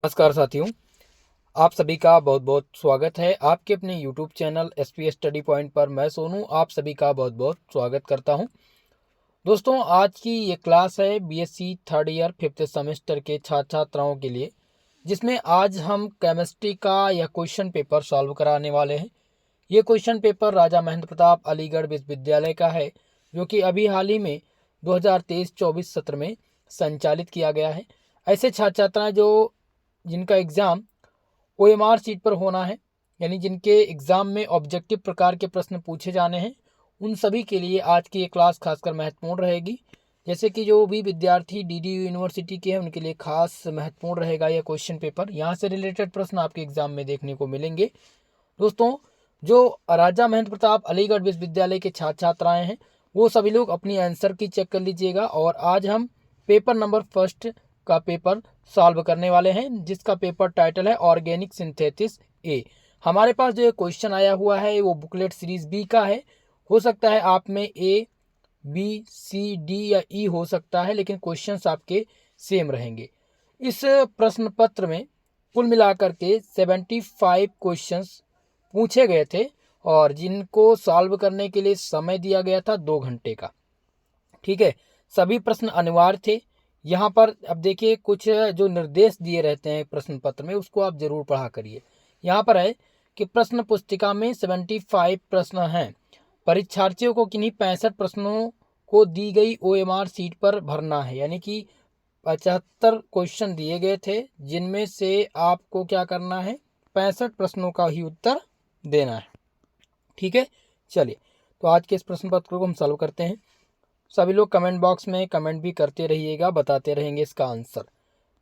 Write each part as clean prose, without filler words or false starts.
नमस्कार साथियों, आप सभी का बहुत बहुत स्वागत है आपके अपने YouTube channel SPS study point पर। मैं सोनू आप सभी का बहुत बहुत स्वागत करता हूं। दोस्तों, आज की ये क्लास है BSc third year fifth semester के छात्र छात्राओं के लिए, जिसमें आज हम केमिस्ट्री का यह क्वेश्चन पेपर सॉल्व कराने वाले हैं। ये क्वेश्चन पेपर राजा महेंद्र प्रताप अलीगढ़ विश्वविद्यालय का है, जो कि अभी हाल ही में 2023-24 सत्र में संचालित किया गया है। ऐसे छात्र छात्राएं जिनका एग्ज़ाम OMR सीट पर होना है, यानी जिनके एग्ज़ाम में ऑब्जेक्टिव प्रकार के प्रश्न पूछे जाने हैं, उन सभी के लिए आज की ये क्लास खासकर महत्वपूर्ण रहेगी। जैसे कि जो भी विद्यार्थी DDU यूनिवर्सिटी के हैं उनके लिए खास महत्वपूर्ण रहेगा यह क्वेश्चन पेपर। यहाँ से रिलेटेड प्रश्न आपके एग्ज़ाम में देखने को मिलेंगे। दोस्तों, जो राजा महेंद्र प्रताप अलीगढ़ विश्वविद्यालय के छात्र छात्राएँ हैं, वो सभी लोग अपनी आंसर की चेक कर लीजिएगा। और आज हम पेपर नंबर फर्स्ट का पेपर सॉल्व करने वाले हैं, जिसका पेपर टाइटल है ऑर्गेनिक सिंथेसिस ए। हमारे पास जो क्वेश्चन आया हुआ है वो बुकलेट सीरीज बी का है। हो सकता है आप में ए, बी, सी, डी या ई हो सकता है, लेकिन क्वेश्चंस आपके सेम रहेंगे। इस प्रश्न पत्र में कुल मिलाकर के 75 क्वेश्चंस पूछे गए थे और जिनको सॉल्व करने के लिए समय दिया गया था 2 घंटे का। ठीक है, सभी प्रश्न अनिवार्य थे। यहाँ पर अब देखिए, कुछ जो निर्देश दिए रहते हैं प्रश्न पत्र में उसको आप जरूर पढ़ा करिए। यहाँ पर है कि प्रश्न पुस्तिका में 75 प्रश्न हैं। परीक्षार्थियों को किन्हीं 65 प्रश्नों को दी गई OMR सीट पर भरना है, यानी कि 75 क्वेश्चन दिए गए थे, जिनमें से आपको क्या करना है, 65 प्रश्नों का ही उत्तर देना है। ठीक है, चलिए तो आज के इस प्रश्न पत्र को हम सॉल्व करते हैं। सभी लोग कमेंट बॉक्स में कमेंट भी करते रहिएगा, बताते रहेंगे इसका आंसर।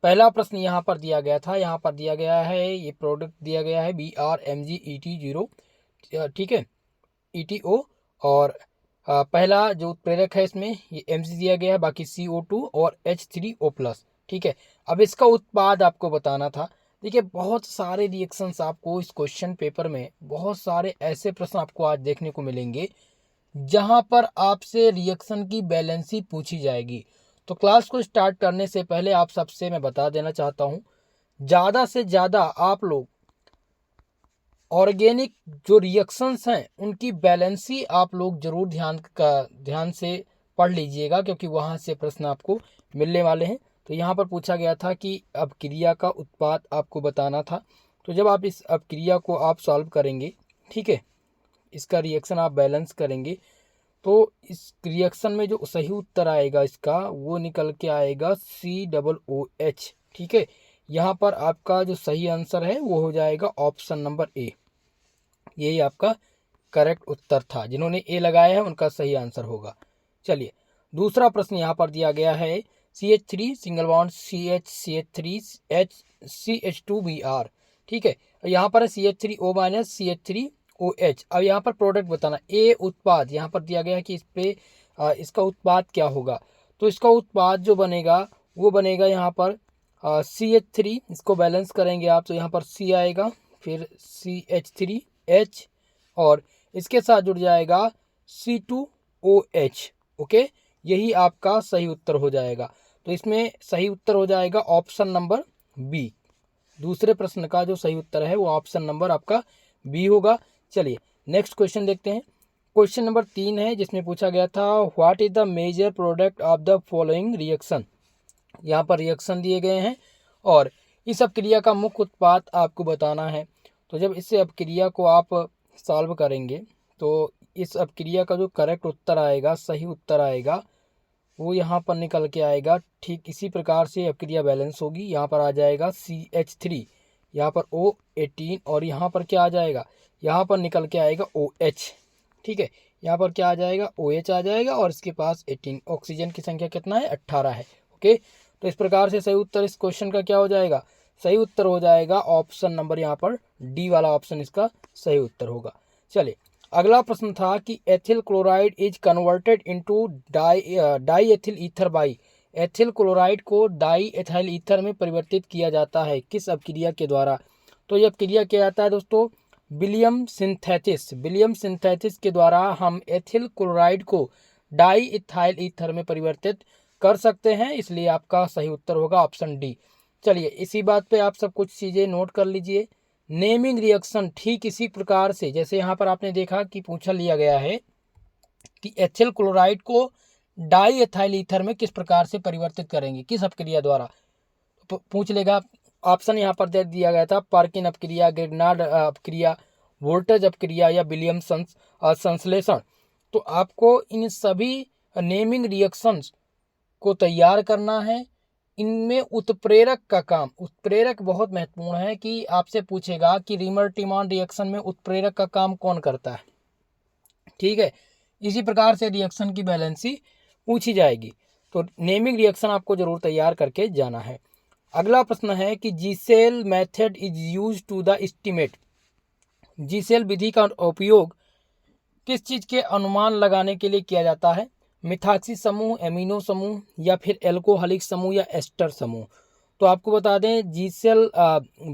पहला प्रश्न यहाँ पर दिया गया था, यहाँ पर दिया गया है, ये प्रोडक्ट दिया गया है BRMgET0, ठीक है, ETO। और पहला जो उत्प्रेरक है इसमें ये Mg दिया गया है, बाकी CO2 और H3O+। ठीक है, अब इसका उत्पाद आपको बताना था। देखिए, बहुत सारे रिएक्शंस आपको इस क्वेश्चन पेपर में, बहुत सारे ऐसे प्रश्न आपको आज देखने को मिलेंगे जहां पर आपसे रिएक्शन की बैलेंसी पूछी जाएगी। तो क्लास को स्टार्ट करने से पहले आप सबसे मैं बता देना चाहता हूं, ज़्यादा से ज़्यादा आप लोग ऑर्गेनिक जो रिएक्शंस हैं उनकी बैलेंसी आप लोग जरूर ध्यान से पढ़ लीजिएगा, क्योंकि वहां से प्रश्न आपको मिलने वाले हैं। तो यहाँ पर पूछा गया था कि अपक्रिया का उत्पाद आपको बताना था। तो जब आप इस अपक्रिया को आप सॉल्व करेंगे, ठीक है, इसका रिएक्शन आप बैलेंस करेंगे, तो इस रिएक्शन में जो सही उत्तर आएगा इसका, वो निकल के आएगा COOH। ठीक है, यहाँ पर आपका जो सही आंसर है वो हो जाएगा ऑप्शन नंबर ए। यही आपका करेक्ट उत्तर था। जिन्होंने ए लगाया है उनका सही आंसर होगा। चलिए, दूसरा प्रश्न यहाँ पर दिया गया है CH3 single bond CH3 CH2Br। ठीक है, यहाँ पर है CH3O - CH3OH। अब यहाँ पर प्रोडक्ट बताना, ए उत्पाद यहाँ पर दिया गया है कि इस पे इसका उत्पाद क्या होगा। तो इसका उत्पाद जो बनेगा वो बनेगा यहाँ पर CH3, इसको बैलेंस करेंगे आप तो यहाँ पर C आएगा, फिर CH3H और इसके साथ जुड़ जाएगा C2OH। ओके, यही आपका सही उत्तर हो जाएगा। तो इसमें सही उत्तर हो जाएगा ऑप्शन नंबर बी। दूसरे प्रश्न का जो सही उत्तर है वो ऑप्शन नंबर आपका बी होगा। चलिए नेक्स्ट क्वेश्चन देखते हैं। क्वेश्चन नंबर 3 है, जिसमें पूछा गया था what is the major product of the following reaction. यहाँ पर रिएक्शन दिए गए हैं और इस अपक्रिया का मुख्य उत्पाद आपको बताना है। तो जब इस अपक्रिया को आप सॉल्व करेंगे तो इस अपक्रिया का जो करेक्ट उत्तर आएगा, सही उत्तर आएगा, वो यहाँ पर निकल के आएगा। ठीक इसी प्रकार से अपक्रिया बैलेंस होगी। यहाँ पर आ जाएगा CH3, यहाँ पर O18 और यहाँ पर क्या आ जाएगा, यहाँ पर निकल के आएगा OH। ठीक है, यहाँ पर क्या आ जाएगा, OH आ जाएगा और इसके पास 18। ऑक्सीजन की संख्या कितना है, 18 है। ओके, तो इस प्रकार से सही उत्तर इस क्वेश्चन का क्या हो जाएगा, सही उत्तर हो जाएगा ऑप्शन नंबर यहाँ पर डी वाला ऑप्शन इसका सही उत्तर होगा। चलिए, अगला प्रश्न था कि ethyl chloride is converted into die ethyl ether by. Ethyl chloride को डाई एथिल ईथर में परिवर्तित किया जाता है किस अपक्रिया के द्वारा। तो यह अपक्रिया क्या जाता है दोस्तों, विलियम सिंथेसिस के द्वारा हम एथिल क्लोराइड को डाई इथाइल ईथर में परिवर्तित कर सकते हैं। इसलिए आपका सही उत्तर होगा ऑप्शन डी। चलिए इसी बात पे आप सब कुछ चीज़ें नोट कर लीजिए। नेमिंग रिएक्शन ठीक इसी प्रकार से, जैसे यहाँ पर आपने देखा कि पूछा लिया गया है कि एथिल क्लोराइड को डाई एथाइल ईथर में किस प्रकार से परिवर्तित करेंगे, किस अपक्रिया द्वारा। पूछ लेगा। ऑप्शन यहाँ पर दे दिया गया था, पार्किन अपक्रिया, ग्रिग्नार्ड अपक्रिया, वोल्टेज अपक्रिया या विलियमसन संश्लेषण। तो आपको इन सभी नेमिंग रिएक्शंस को तैयार करना है। इनमें उत्प्रेरक का काम, उत्प्रेरक बहुत महत्वपूर्ण है कि आपसे पूछेगा कि रीमर-टीमॉन रिएक्शन में उत्प्रेरक का काम कौन करता है। ठीक है, इसी प्रकार से रिएक्शन की बैलेंसी पूछी जाएगी। तो नेमिंग रिएक्शन आपको जरूर तैयार करके जाना है। अगला प्रश्न है कि Giesel method is use to the estimate. Giesel विधि का उपयोग किस चीज के अनुमान लगाने के लिए किया जाता है। मिथाक्सी समूह, एमिनो समूह या फिर एल्कोहलिक समूह या एस्टर समूह। तो आपको बता दें जीसेल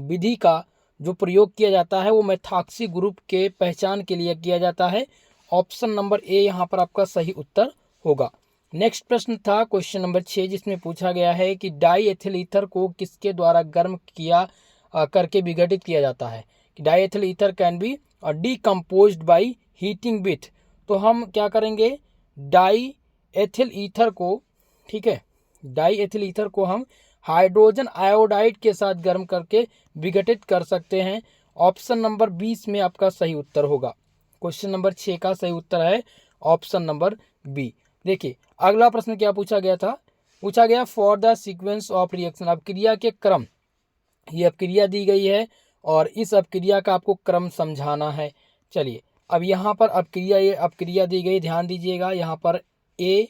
विधि का जो प्रयोग किया जाता है वो मेथाक्सी ग्रुप के पहचान के लिए किया जाता है। ऑप्शन नंबर ए यहाँ पर आपका सही उत्तर होगा। नेक्स्ट प्रश्न था क्वेश्चन नंबर 6, जिसमें पूछा गया है कि डाई एथिल ईथर को किसके द्वारा गर्म किया करके विघटित किया जाता है। कि di ethyl ether can be decomposed by heating with. तो हम क्या करेंगे, डाई एथिल ईथर को, ठीक है, डाई एथिल ईथर को हम हाइड्रोजन आयोडाइड के साथ गर्म करके विघटित कर सकते हैं। ऑप्शन नंबर 20 में आपका सही उत्तर होगा। क्वेश्चन नंबर 6 का सही उत्तर है ऑप्शन नंबर बी। देखिए अगला प्रश्न क्या पूछा गया था, पूछा गया for the sequence of reaction. अपक्रिया के क्रम, ये अपक्रिया दी गई है और इस अपक्रिया का आपको क्रम समझाना है। चलिए अब यहाँ पर अपक्रिया, ये अपक्रिया दी गई, ध्यान दीजिएगा। यहाँ पर ए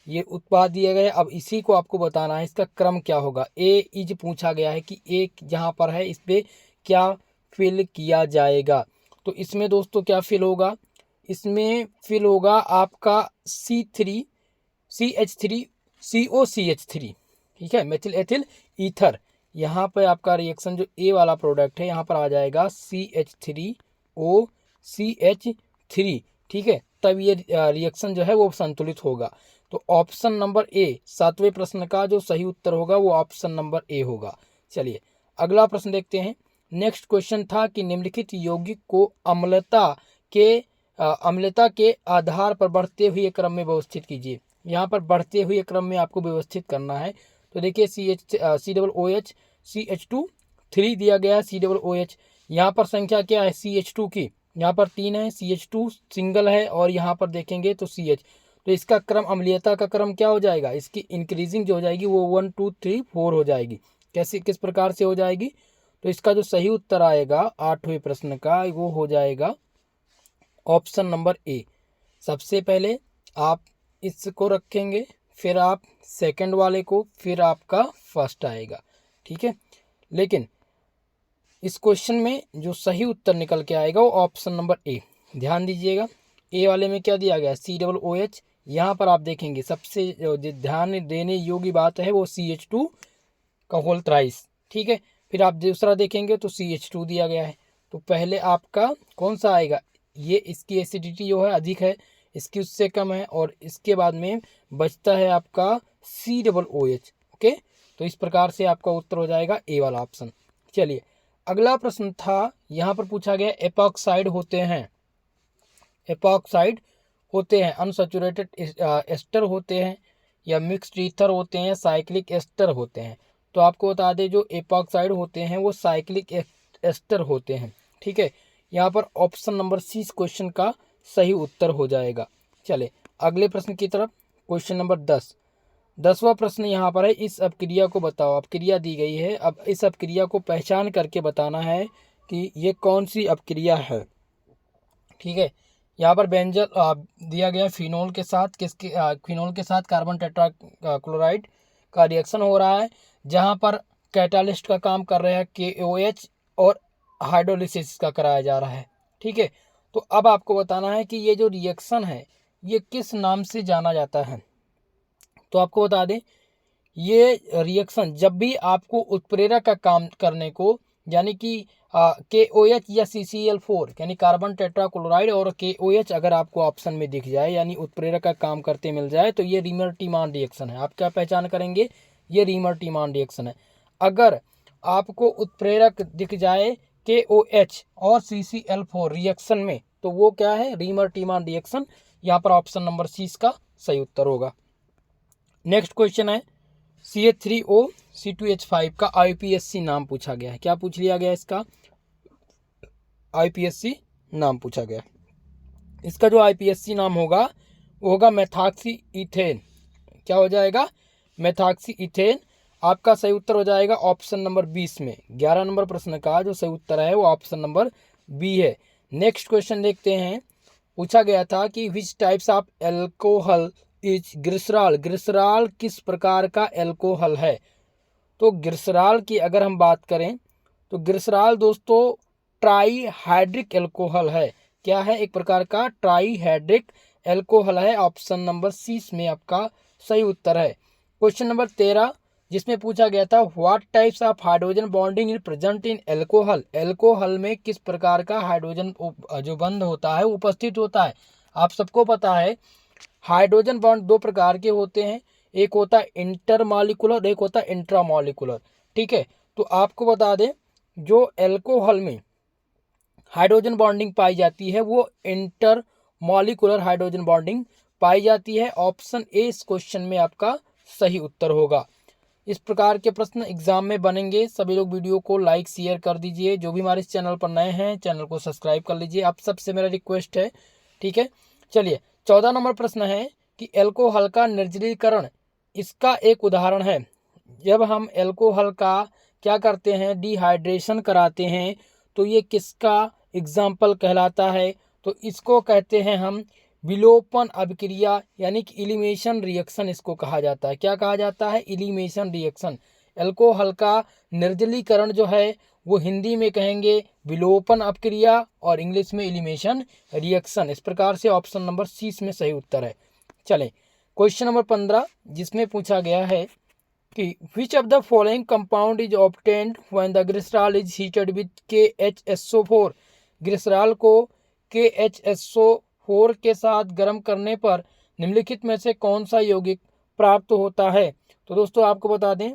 ये उत्पाद दिए गए, अब इसी को आपको बताना है इसका क्रम क्या होगा। ए इज पूछा गया है कि ए जहाँ पर है इस पर क्या फिल किया जाएगा। तो इसमें दोस्तों क्या फिल होगा, इसमें फिल होगा आपका CH3 COCH3, ठीक है, मेथिल एथिल ईथर। यहाँ पर आपका रिएक्शन जो ए वाला प्रोडक्ट है यहाँ पर आ जाएगा CH3OCH3, ठीक है, तब ये रिएक्शन जो है वो संतुलित होगा। तो ऑप्शन नंबर ए, 7वें प्रश्न का जो सही उत्तर होगा वो ऑप्शन नंबर ए होगा। चलिए अगला प्रश्न देखते हैं। नेक्स्ट क्वेश्चन था कि निम्नलिखित यौगिक को अम्लता के आधार पर बढ़ते हुए क्रम में व्यवस्थित कीजिए। यहाँ पर बढ़ते हुए क्रम में आपको व्यवस्थित करना है। तो देखिए COOH CH2 3 दिया गया है, COOH यहाँ पर संख्या क्या है CH2 की, यहाँ पर 3 है, CH2 सिंगल है और यहाँ पर देखेंगे तो CH। तो इसका क्रम, अम्लीयता का क्रम क्या हो जाएगा, इसकी इंक्रीजिंग जो हो जाएगी वो 1 2 3 4 हो जाएगी। कैसे, किस प्रकार से हो जाएगी, तो इसका जो सही उत्तर आएगा 8वें प्रश्न का वो हो जाएगा ऑप्शन नंबर ए। सबसे पहले आप इसको रखेंगे, फिर आप सेकंड वाले को, फिर आपका फर्स्ट आएगा, ठीक है। लेकिन इस क्वेश्चन में जो सही उत्तर निकल के आएगा वो ऑप्शन नंबर ए। ध्यान दीजिएगा ए वाले में क्या दिया गया COOH। यहाँ पर आप देखेंगे सबसे ध्यान देने योग्य बात है वो CH2 का होल थ्राइस, ठीक है। फिर आप दूसरा देखेंगे तो CH2 दिया गया है। तो पहले आपका कौन सा आएगा, ये इसकी एसिडिटी जो है अधिक है, इसकी उससे कम है, और इसके बाद में बचता है आपका COOH। ओके, तो इस प्रकार से आपका उत्तर हो जाएगा ए वाला ऑप्शन। चलिए अगला प्रश्न था, यहाँ पर पूछा गया एपॉक्साइड होते हैं, एपॉक्साइड होते हैं अनसैचुरेटेड एस्टर होते हैं या मिक्स्ड ईथर होते हैं, साइक्लिक एस्टर होते हैं। तो आपको बता दें जो एपॉक्साइड होते हैं वो साइक्लिक एस्टर होते हैं, ठीक है। यहाँ पर ऑप्शन नंबर सी क्वेश्चन का सही उत्तर हो जाएगा। चले अगले प्रश्न की तरफ, क्वेश्चन नंबर 10वां प्रश्न यहाँ पर है, इस अपक्रिया को बताओ। अपक्रिया दी गई है, अब इस अपक्रिया को पहचान करके बताना है कि ये कौन सी अपक्रिया है, ठीक है। यहाँ पर बेंजल दिया गया फिनोल के साथ, फिनोल के साथ कार्बन टेट्रा क्लोराइड का रिएक्शन हो रहा है, जहाँ पर कैटालिस्ट का काम कर रहे हैं KOH और हाइड्रोलिसिस का कराया जा रहा है, ठीक है। तो अब आपको बताना है कि ये जो रिएक्शन है ये किस नाम से जाना जाता है। तो आपको बता दें ये रिएक्शन जब भी आपको उत्प्रेरक का काम करने को, यानी कि KOH या CCl4 यानी कार्बन टेट्राक्लोराइड और KOH अगर आपको ऑप्शन में दिख जाए यानी उत्प्रेरक का काम करते मिल जाए तो ये रीमर-टीमॉन रिएक्शन है। आप क्या पहचान करेंगे, ये रीमर-टीमॉन रिएक्शन है। अगर आपको उत्प्रेरक दिख जाए KOH और CCl4 रिएक्शन में, तो वो क्या है, रीमर टीमान रिएक्शन। यहाँ पर ऑप्शन नंबर सी इसका सही उत्तर होगा। नेक्स्ट क्वेश्चन है CH3O C2H5 का IPSC नाम पूछा गया है। क्या पूछ लिया गया इसका, IPSC नाम पूछा गया। इसका जो IPSC नाम होगा वो होगा मेथॉक्सी इथेन। क्या हो जाएगा, मेथॉक्सी इथेन। आपका सही उत्तर हो जाएगा ऑप्शन नंबर 20 में। 11 नंबर प्रश्न का जो सही उत्तर है वो ऑप्शन नंबर बी है। नेक्स्ट क्वेश्चन देखते हैं। पूछा गया था कि which types of alcohol is glycerol. Glycerol किस प्रकार का एल्कोहल है। तो ग्लिसरॉल की अगर हम बात करें तो ग्लिसरॉल दोस्तों ट्राईहाइड्रिक एल्कोहल है। क्या है, एक प्रकार का ट्राईहाइड्रिक एल्कोहल है। ऑप्शन नंबर सी में आपका सही उत्तर है। क्वेश्चन नंबर 13 जिसमें पूछा गया था what types of hydrogen bonding is present in alcohol. Alcohol में किस प्रकार का हाइड्रोजन जो बंध होता है उपस्थित होता है। आप सबको पता है हाइड्रोजन बॉन्ड दो प्रकार के होते हैं, एक होता है इंटरमॉलिक्यूलर, एक होता है इंट्रामॉलिक्यूलर। ठीक है, तो आपको बता दें जो एल्कोहल में हाइड्रोजन बॉन्डिंग पाई जाती है वो इंटरमॉलिक्यूलर हाइड्रोजन बॉन्डिंग पाई जाती है। ऑप्शन ए इस क्वेश्चन में आपका सही उत्तर होगा। इस प्रकार के प्रश्न एग्जाम में बनेंगे। सभी लोग वीडियो को लाइक शेयर कर दीजिए। जो भी हमारे इस चैनल पर नए हैं चैनल को सब्सक्राइब कर लीजिए, आप सबसे मेरा रिक्वेस्ट है। ठीक है, चलिए 14 नंबर प्रश्न है कि एल्कोहल का निर्जलीकरण इसका एक उदाहरण है। जब हम एल्कोहल का क्या करते हैं, डिहाइड्रेशन कराते हैं, तो ये किसका एग्जाम्पल कहलाता है। तो इसको कहते हैं हम विलोपन अभिक्रिया, यानी कि एलिमिनेशन रिएक्शन इसको कहा जाता है। क्या कहा जाता है, एलिमिनेशन रिएक्शन। एल्कोहल का निर्जलीकरण जो है वो हिंदी में कहेंगे विलोपन अभिक्रिया और इंग्लिश में एलिमिनेशन रिएक्शन। इस प्रकार से ऑप्शन नंबर सी में सही उत्तर है। चलें क्वेश्चन नंबर 15 जिसमें पूछा गया है कि which of the following compound is obtained when the glycerol is heated with KHSO4। Glycerol को KHSO4 के साथ गर्म करने पर निम्नलिखित में से कौन सा यौगिक प्राप्त होता है। तो दोस्तों आपको बता दें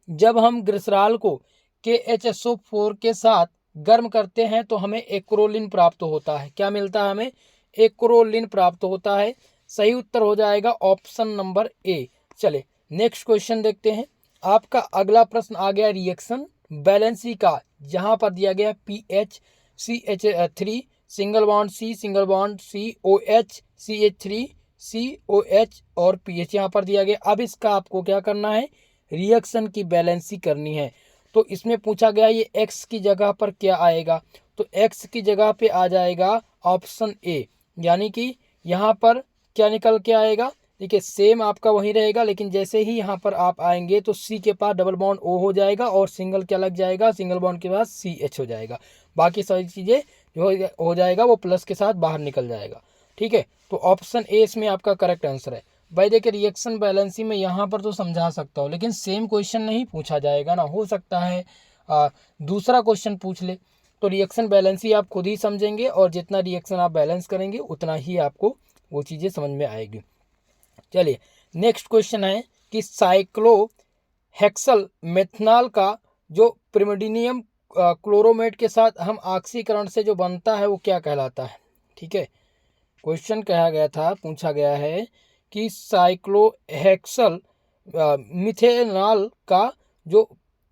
जब हम ग्लिसरॉल को KHSO4 के साथ गर्म करते हैं तो हमें एक्रोलिन प्राप्त होता है। क्या मिलता है, हमें एक्रोलिन प्राप्त होता है। सही उत्तर हो जाएगा ऑप्शन नंबर ए। चले नेक्स्ट क्वेश्चन देखते हैं। आपका अगला प्रश्न आ गया रिएक्शन बैलेंसी का, जहां पर दिया गया PH CH3 single bond C single bond C OH CH3 COH और PH यहाँ पर दिया गया। अब इसका आपको क्या करना है, रिएक्शन की बैलेंसी करनी है। तो इसमें पूछा गया ये X की जगह पर क्या आएगा, तो X की जगह पे आ जाएगा ऑप्शन ए, यानी कि यहाँ पर क्या निकल के आएगा। देखिए सेम आपका वही रहेगा, लेकिन जैसे ही यहाँ पर आप आएंगे तो C के पास डबल बॉन्ड O हो जाएगा और सिंगल क्या लग जाएगा, सिंगल बॉन्ड के पास CH हो जाएगा। बाकी सारी चीज़ें जो हो जाएगा वो प्लस के साथ बाहर निकल जाएगा। ठीक है, तो ऑप्शन ए इसमें आपका करेक्ट आंसर है। भाई देखिए रिएक्शन बैलेंसी में यहाँ पर तो समझा सकता हूँ, लेकिन सेम क्वेश्चन नहीं पूछा जाएगा ना, हो सकता है दूसरा क्वेश्चन पूछ ले। तो रिएक्शन बैलेंसी आप खुद ही समझेंगे और जितना रिएक्शन आप बैलेंस करेंगे उतना ही आपको वो चीज़ें समझ में आएगी। चलिए नेक्स्ट क्वेश्चन है कि साइक्लोहेक्सल मेथनॉल का जो प्रिमिडिनियम क्लोरोमेट के साथ हम ऑक्सीकरण से जो बनता है वो क्या कहलाता है। ठीक है, क्वेश्चन कहा गया था, पूछा गया है कि साइक्लोहेक्सल मिथेनॉल का जो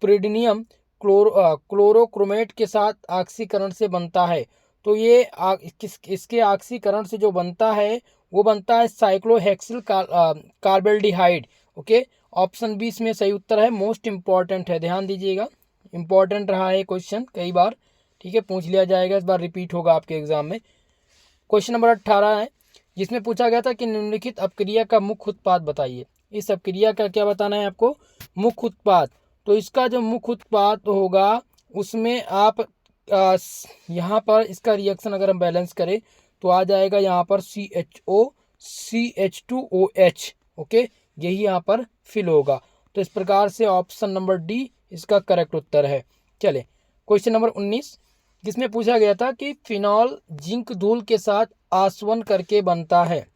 प्रिमिडिनियम क्लोरोक्रोमेट के साथ ऑक्सीकरण से बनता है, तो ये इसके ऑक्सीकरण से जो बनता है वो बनता है साइक्लोहेक्सिल कार्बेल्डिहाइड। ओके, ऑप्शन 20 में सही उत्तर है। मोस्ट इंपॉर्टेंट है, ध्यान दीजिएगा, इंपॉर्टेंट रहा है क्वेश्चन कई बार। ठीक है, पूछ लिया जाएगा, इस बार रिपीट होगा आपके एग्जाम में। क्वेश्चन नंबर 18 है जिसमें पूछा गया था कि निम्नलिखित अपक्रिया का मुख्य उत्पाद बताइए। इस अपक्रिया का क्या बताना है आपको, मुख्य उत्पाद। तो इसका जो मुख्य उत्पाद होगा उसमें आप यहाँ पर इसका रिएक्शन अगर हम बैलेंस करें तो आ जाएगा यहाँ पर CHO CH2OH। ओके, यही यहाँ पर फिल होगा। तो इस प्रकार से ऑप्शन नंबर डी इसका करेक्ट उत्तर है। चले क्वेश्चन नंबर 19 जिसमें पूछा गया था कि फिनॉल जिंक धूल के साथ आसवन करके बनता है।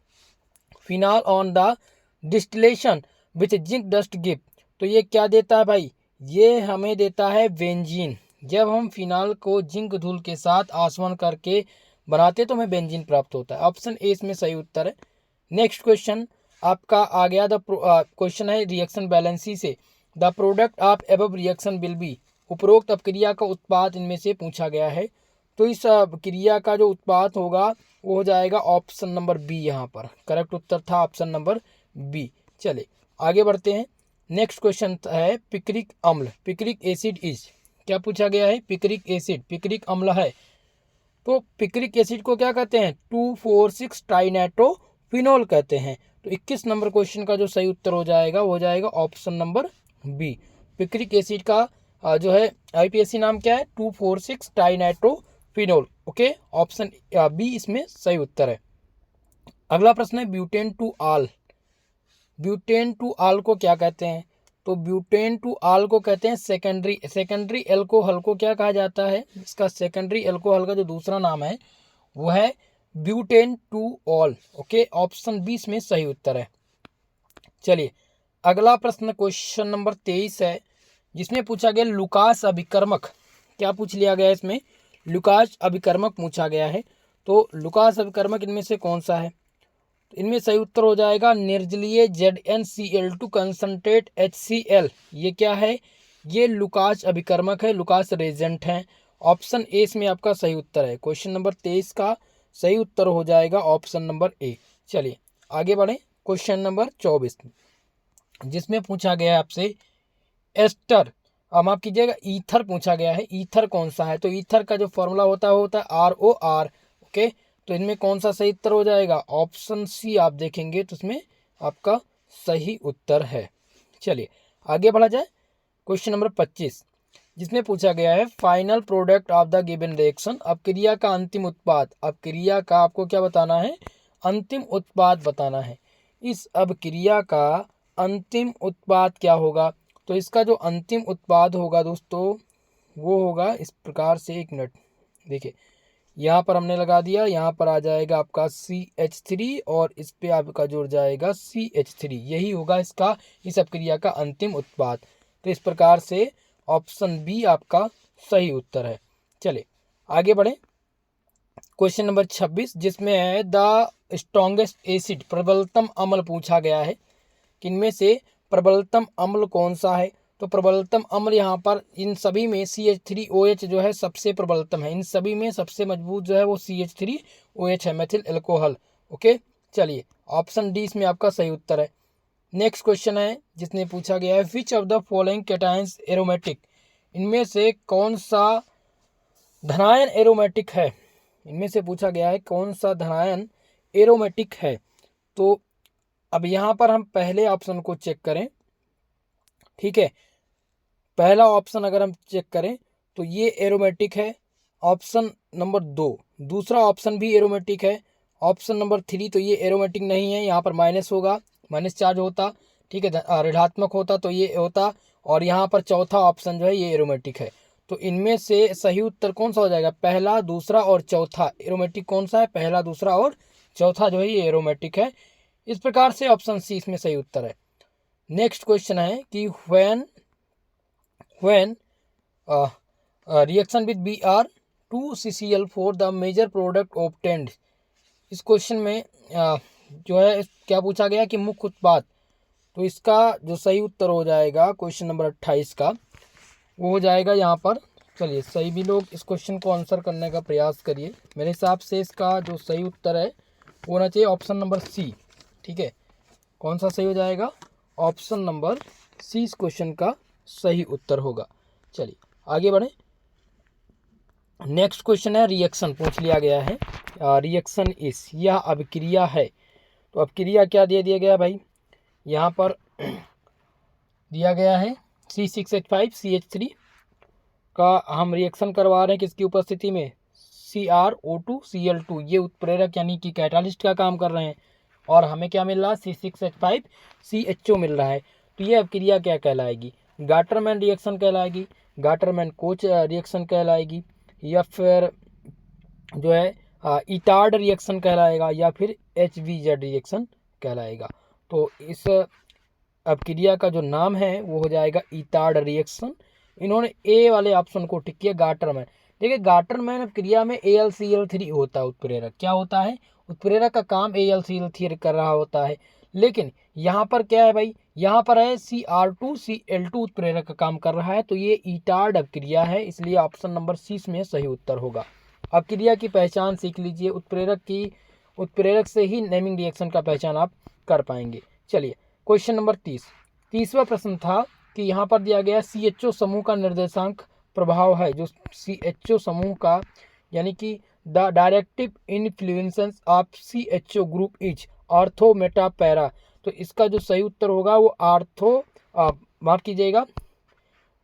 Phenol on the distillation with zinc dust give. तो ये क्या देता है भाई, ये हमें देता है बेंजीन। जब हम फिनाल को जिंक धूल के साथ आसवन करके बनाते तो हमें बेंजीन प्राप्त होता है। ऑप्शन ए इसमें सही उत्तर है। नेक्स्ट क्वेश्चन आपका आ गया। द क्वेश्चन है रिएक्शन बैलेंसी से, the product of above reaction will be, उपरोक्त अपक्रिया का उत्पाद इनमें से पूछा गया है। तो इस क्रिया का जो उत्पाद होगा वो हो जाएगा ऑप्शन नंबर बी। यहाँ पर करेक्ट उत्तर था ऑप्शन नंबर बी। चले आगे बढ़ते हैं। नेक्स्ट क्वेश्चन है पिक्रिक अम्ल, पिक्रिक एसिड इज, क्या पूछा गया है? पिक्रिक एसिड, पिक्रिक अम्ल है। तो पिक्रिक एसिड को क्या कहते हैं? 2,4,6 ट्राइनाइट्रोफिनोल कहते हैं। तो 21 नंबर क्वेश्चन का जो सही उत्तर हो जाएगा वो हो जाएगा option number B. Picric acid का जो है आईपीएससी नाम क्या है? 2,4,6 ट्राइनाइट्रोफिनोल। ओके, ऑप्शन बी इसमें सही उत्तर है। अगला प्रश्न है ब्यूटेन टू आल, ब्यूटेन टू आल को क्या कहते हैं? तो ब्यूटेन टू आल को कहते हैं सेकेंडरी एल्कोहल को क्या कहा जाता है? इसका सेकेंडरी एल्कोहल का जो दूसरा नाम है वो है butane two all. Okay, option 20 में सही उत्तर है। चलिए अगला प्रश्न क्वेश्चन नंबर 23 है, जिसमें पूछा गया लुकास अभिकर्मक। क्या पूछ लिया गया इसमें? लुकास अभिकर्मक पूछा गया है। तो लुकास अभिकर्मक इनमें से कौन सा है? तो इनमें सही उत्तर हो जाएगा निर्जलीय ZnCl2 कंसंट्रेट HCl। ये क्या है? ये लुकास अभिकर्मक है, लुकास रेजेंट है। ऑप्शन ए इसमें आपका सही उत्तर है। क्वेश्चन नंबर 23 का सही उत्तर हो जाएगा ऑप्शन नंबर ए। चलिए आगे बढ़े। क्वेश्चन नंबर 24 जिसमें पूछा गया है आपसे एस्टर, माफ कीजिएगा ईथर पूछा गया है। ईथर कौन सा है? तो ईथर का जो फॉर्मूला होता है ROR। ओके, तो इनमें कौन सा सही उत्तर हो जाएगा? ऑप्शन सी आप देखेंगे तो इसमें आपका सही उत्तर है। चलिए आगे बढ़ा जाए। क्वेश्चन नंबर 25 जिसमें पूछा गया है final product of the given reaction, अब क्रिया का अंतिम उत्पाद। अब क्रिया का आपको क्या बताना है? अंतिम उत्पाद बताना है। इस अब क्रिया का अंतिम उत्पाद क्या होगा? तो इसका जो अंतिम उत्पाद होगा दोस्तों वो होगा इस प्रकार से। एक मिनट देखिए, यहाँ पर हमने लगा दिया, यहाँ पर आ जाएगा आपका CH3 और इस पे आपका जुड़ जाएगा CH3। यही होगा इसका इस अपक्रिया का अंतिम उत्पाद। तो इस प्रकार से ऑप्शन बी आपका सही उत्तर है। चले आगे बढ़े। क्वेश्चन नंबर 26 जिसमें है द स्ट्रॉन्गेस्ट एसिड, प्रबलतम अम्ल पूछा गया है। किनमें से प्रबलतम अम्ल कौन सा है? तो प्रबलतम अम्ल यहाँ पर इन सभी में CH3OH जो है सबसे प्रबलतम है। इन सभी में सबसे मजबूत जो है वो CH3OH है, मेथिल एल्कोहल। ओके, चलिए ऑप्शन डी इसमें आपका सही उत्तर है। नेक्स्ट क्वेश्चन है जिसने पूछा गया है विच of the following cations aromatic, इनमें से कौन सा धनायन एरोमेटिक है? इनमें से पूछा गया है कौन सा धनायन एरोमेटिक है। तो अब यहाँ पर हम पहले ऑप्शन को चेक करें। ठीक है, पहला ऑप्शन अगर हम चेक करें तो ये एरोमेटिक है, ऑप्शन नंबर 2। दूसरा ऑप्शन भी एरोमेटिक है, ऑप्शन नंबर 3। तो ये एरोमेटिक नहीं है, यहाँ पर माइनस होगा, माइनस चार्ज होता। ठीक है, ऋणात्मक होता तो ये होता। और यहाँ पर चौथा ऑप्शन जो है ये एरोमेटिक है। तो इनमें से सही उत्तर कौन सा हो जाएगा? पहला, दूसरा और चौथा। एरोमेटिक कौन सा है? पहला, दूसरा और चौथा जो है ये एरोमेटिक है। इस प्रकार से ऑप्शन सी इसमें सही उत्तर है। नेक्स्ट क्वेश्चन है कि when reaction with Br2CCl4 the major product obtained। इस क्वेश्चन में जो है क्या पूछा गया कि मुख्य उत्पाद। तो इसका जो सही उत्तर हो जाएगा क्वेश्चन नंबर 28 का वो हो जाएगा यहाँ पर। चलिए सही भी लोग इस क्वेश्चन को आंसर करने का प्रयास करिए। मेरे हिसाब से इसका जो सही उत्तर है वो होना चाहिए ऑप्शन नंबर सी। ठीक है, कौन सा सही हो जाएगा? ऑप्शन नंबर सी इस क्वेश्चन का सही उत्तर होगा। चलिए आगे बढ़े। नेक्स्ट क्वेश्चन है रिएक्शन पूछ लिया गया है। रिएक्शन इस, यह अभिक्रिया है। तो अभिक्रिया क्या दे दिया गया भाई? यहाँ पर दिया गया है C6H5CH3 का हम रिएक्शन करवा रहे हैं किसकी उपस्थिति में? CrO2Cl2। ये उत्प्रेरक यानी कि कैटालिस्ट का काम कर रहे हैं और हमें क्या मिल रहा है? C6H5CHO मिल रहा है। तो ये अभिक्रिया क्या कहलाएगी? गाटरमैन रिएक्शन कहलाएगी, गाटरमैन कोच रिएक्शन कहलाएगी, या फिर जो है इटार्ड रिएक्शन कहलाएगा, या फिर HVZ रिएक्शन कहलाएगा। तो इस अपक्रिया का जो नाम है वो हो जाएगा ईथार्ड रिएक्शन। इन्होंने ए वाले ऑप्शन को टिक किया, गाटरमैन। देखिए गाटरमैन अपक्रिया में AlCl3 होता है उत्प्रेरक। क्या होता है? उत्प्रेरक का काम AlCl3 कर रहा होता है। लेकिन यहाँ पर क्या है भाई, यहाँ पर है Cr2Cl2 उत्प्रेरक का काम कर रहा है, तो ये ईथार्ड अपक्रिया है, इसलिए ऑप्शन नंबर सी इसमें सही उत्तर होगा। अपक्रिया की पहचान सीख लीजिए, उत्प्रेरक से ही नेमिंग रिएक्शन का पहचान आप कर पाएंगे। चलिए क्वेश्चन नंबर 30वां प्रश्न था कि यहाँ पर दिया गया CHO समूह का निर्देशांक प्रभाव है, जो CHO समूह का यानी कि the directive influences of CHO group is ortho Meta para. तो इसका जो सही उत्तर होगा वो माफ कीजिएगा,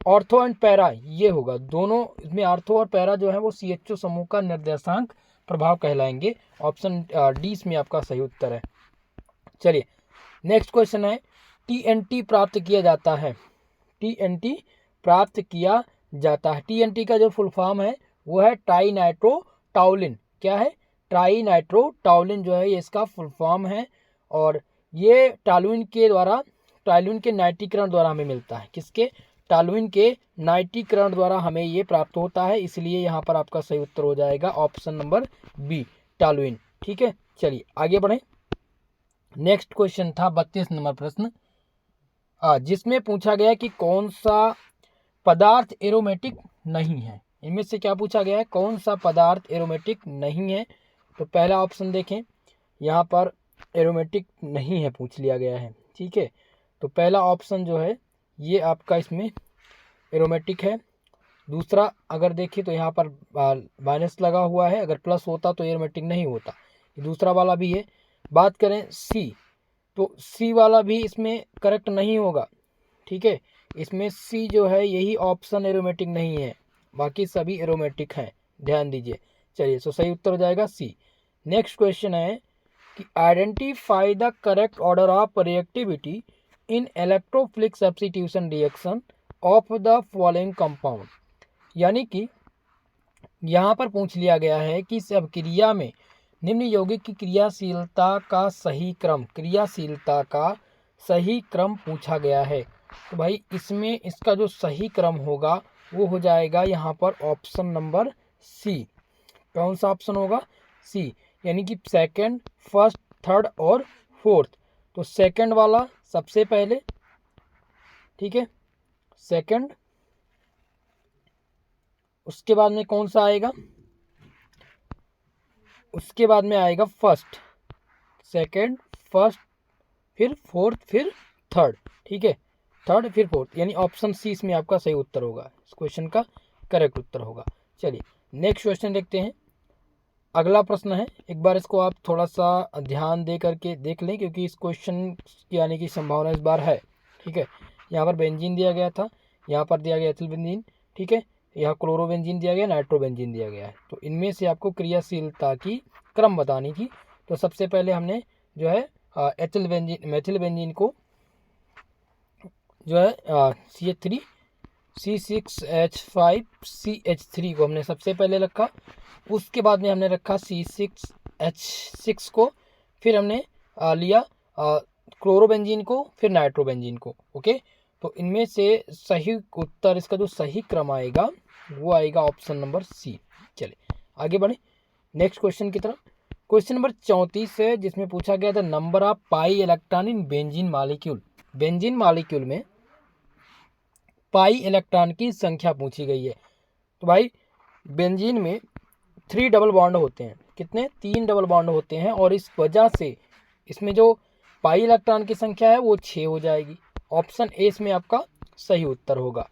ऑर्थो एंड पैरा ये होगा। दोनों इसमें ऑर्थो और पैरा जो है वो CHO समूह का निर्देशांक प्रभाव कहलाएंगे। ऑप्शन डी इसमें आपका सही उत्तर है। चलिए नेक्स्ट क्वेश्चन है, TNT प्राप्त किया जाता है। TNT प्राप्त किया जाता है, TNT का जो फुल फॉर्म है वो है ट्राइनाइट्रोटॉलिन। क्या है? ट्राइनाइट्रोटॉलिन जो है ये इसका फुल फॉर्म है, और ये टॉलुइन के नाइट्रीकरण द्वारा हमें मिलता है। किसके? टॉलुइन के नाइट्रीकरण द्वारा हमें ये प्राप्त होता है, इसलिए यहाँ पर आपका सही उत्तर हो जाएगा ऑप्शन नंबर बी, टॉलुइन। ठीक है, चलिए आगे बढ़ें। नेक्स्ट क्वेश्चन था 32 नंबर प्रश्न, जिसमें पूछा गया कि कौन सा पदार्थ एरोमेटिक नहीं है। इनमें से क्या पूछा गया है? कौन सा पदार्थ एरोमेटिक नहीं है। तो पहला ऑप्शन देखें, यहाँ पर एरोमेटिक नहीं है पूछ लिया गया है। ठीक है, तो पहला ऑप्शन जो है ये आपका इसमें एरोमेटिक है। दूसरा अगर देखें तो यहाँ पर माइनस लगा हुआ है, अगर प्लस होता तो एरोमेटिक नहीं होता। दूसरा वाला भी है। बात करें सी, तो सी वाला भी इसमें करेक्ट नहीं होगा। ठीक है, इसमें सी जो है यही ऑप्शन एरोमेटिक नहीं है, बाकी सभी एरोमेटिक हैं, ध्यान दीजिए। चलिए तो सही उत्तर हो जाएगा सी। नेक्स्ट क्वेश्चन है कि identify the correct order of reactivity in electrophilic substitution reaction of the following compound. यानी कि यहाँ पर पूछ लिया गया है कि इस अभिक्रिया में निम्न यौगिक की क्रियाशीलता का सही क्रम पूछा गया है। तो भाई इसमें इसका जो सही क्रम होगा वो हो जाएगा यहाँ पर ऑप्शन नंबर सी। कौन सा ऑप्शन होगा? सी, यानी कि सेकंड, फर्स्ट, थर्ड और फोर्थ। तो सेकंड वाला सबसे पहले, ठीक है, सेकंड, उसके बाद में कौन सा आएगा? उसके बाद में आएगा फर्स्ट, सेकंड, फर्स्ट, फिर फोर्थ, फिर थर्ड। ठीक है, थर्ड फिर फोर्थ, यानी ऑप्शन सी इसमें आपका सही उत्तर होगा, इस क्वेश्चन का करेक्ट उत्तर होगा। चलिए नेक्स्ट क्वेश्चन देखते हैं। अगला प्रश्न है, एक बार इसको आप थोड़ा सा ध्यान दे करके देख लें, क्योंकि इस क्वेश्चन की आने की संभावना इस बार है। ठीक है, यहाँ पर बेंजीन दिया गया था, यहाँ पर दिया गया एथिल बेंजीन। ठीक है, यहाँ क्लोरोबेंजीन दिया गया, नाइट्रोबेंजीन दिया गया है। तो इनमें से आपको क्रियाशीलता की क्रम बतानी थी। तो सबसे पहले हमने जो है मेथिल बेंजीन को जो है C6H5CH3 को हमने सबसे पहले रखा। उसके बाद में हमने रखा C6H6 को, फिर हमने लिया क्लोरोबेंजीन को, फिर नाइट्रोबेंजीन को। ओके, तो इनमें से सही उत्तर, इसका जो सही क्रम आएगा वो आएगा ऑप्शन नंबर सी। चलिए आगे बढ़े नेक्स्ट क्वेश्चन की तरफ। क्वेश्चन नंबर 34 है, जिसमें पूछा गया था number of pi electron in benzene molecule. Benzene molecule में पाई इलेक्ट्रॉन की संख्या पूछी गई है। तो भाई बेंजीन में 3 डबल बॉन्ड होते हैं। कितने? 3 डबल बॉन्ड होते हैं, और इस वजह से इसमें जो पाई इलेक्ट्रॉन की संख्या है वो 6 हो जाएगी। ऑप्शन ए इसमें आपका सही उत्तर होगा।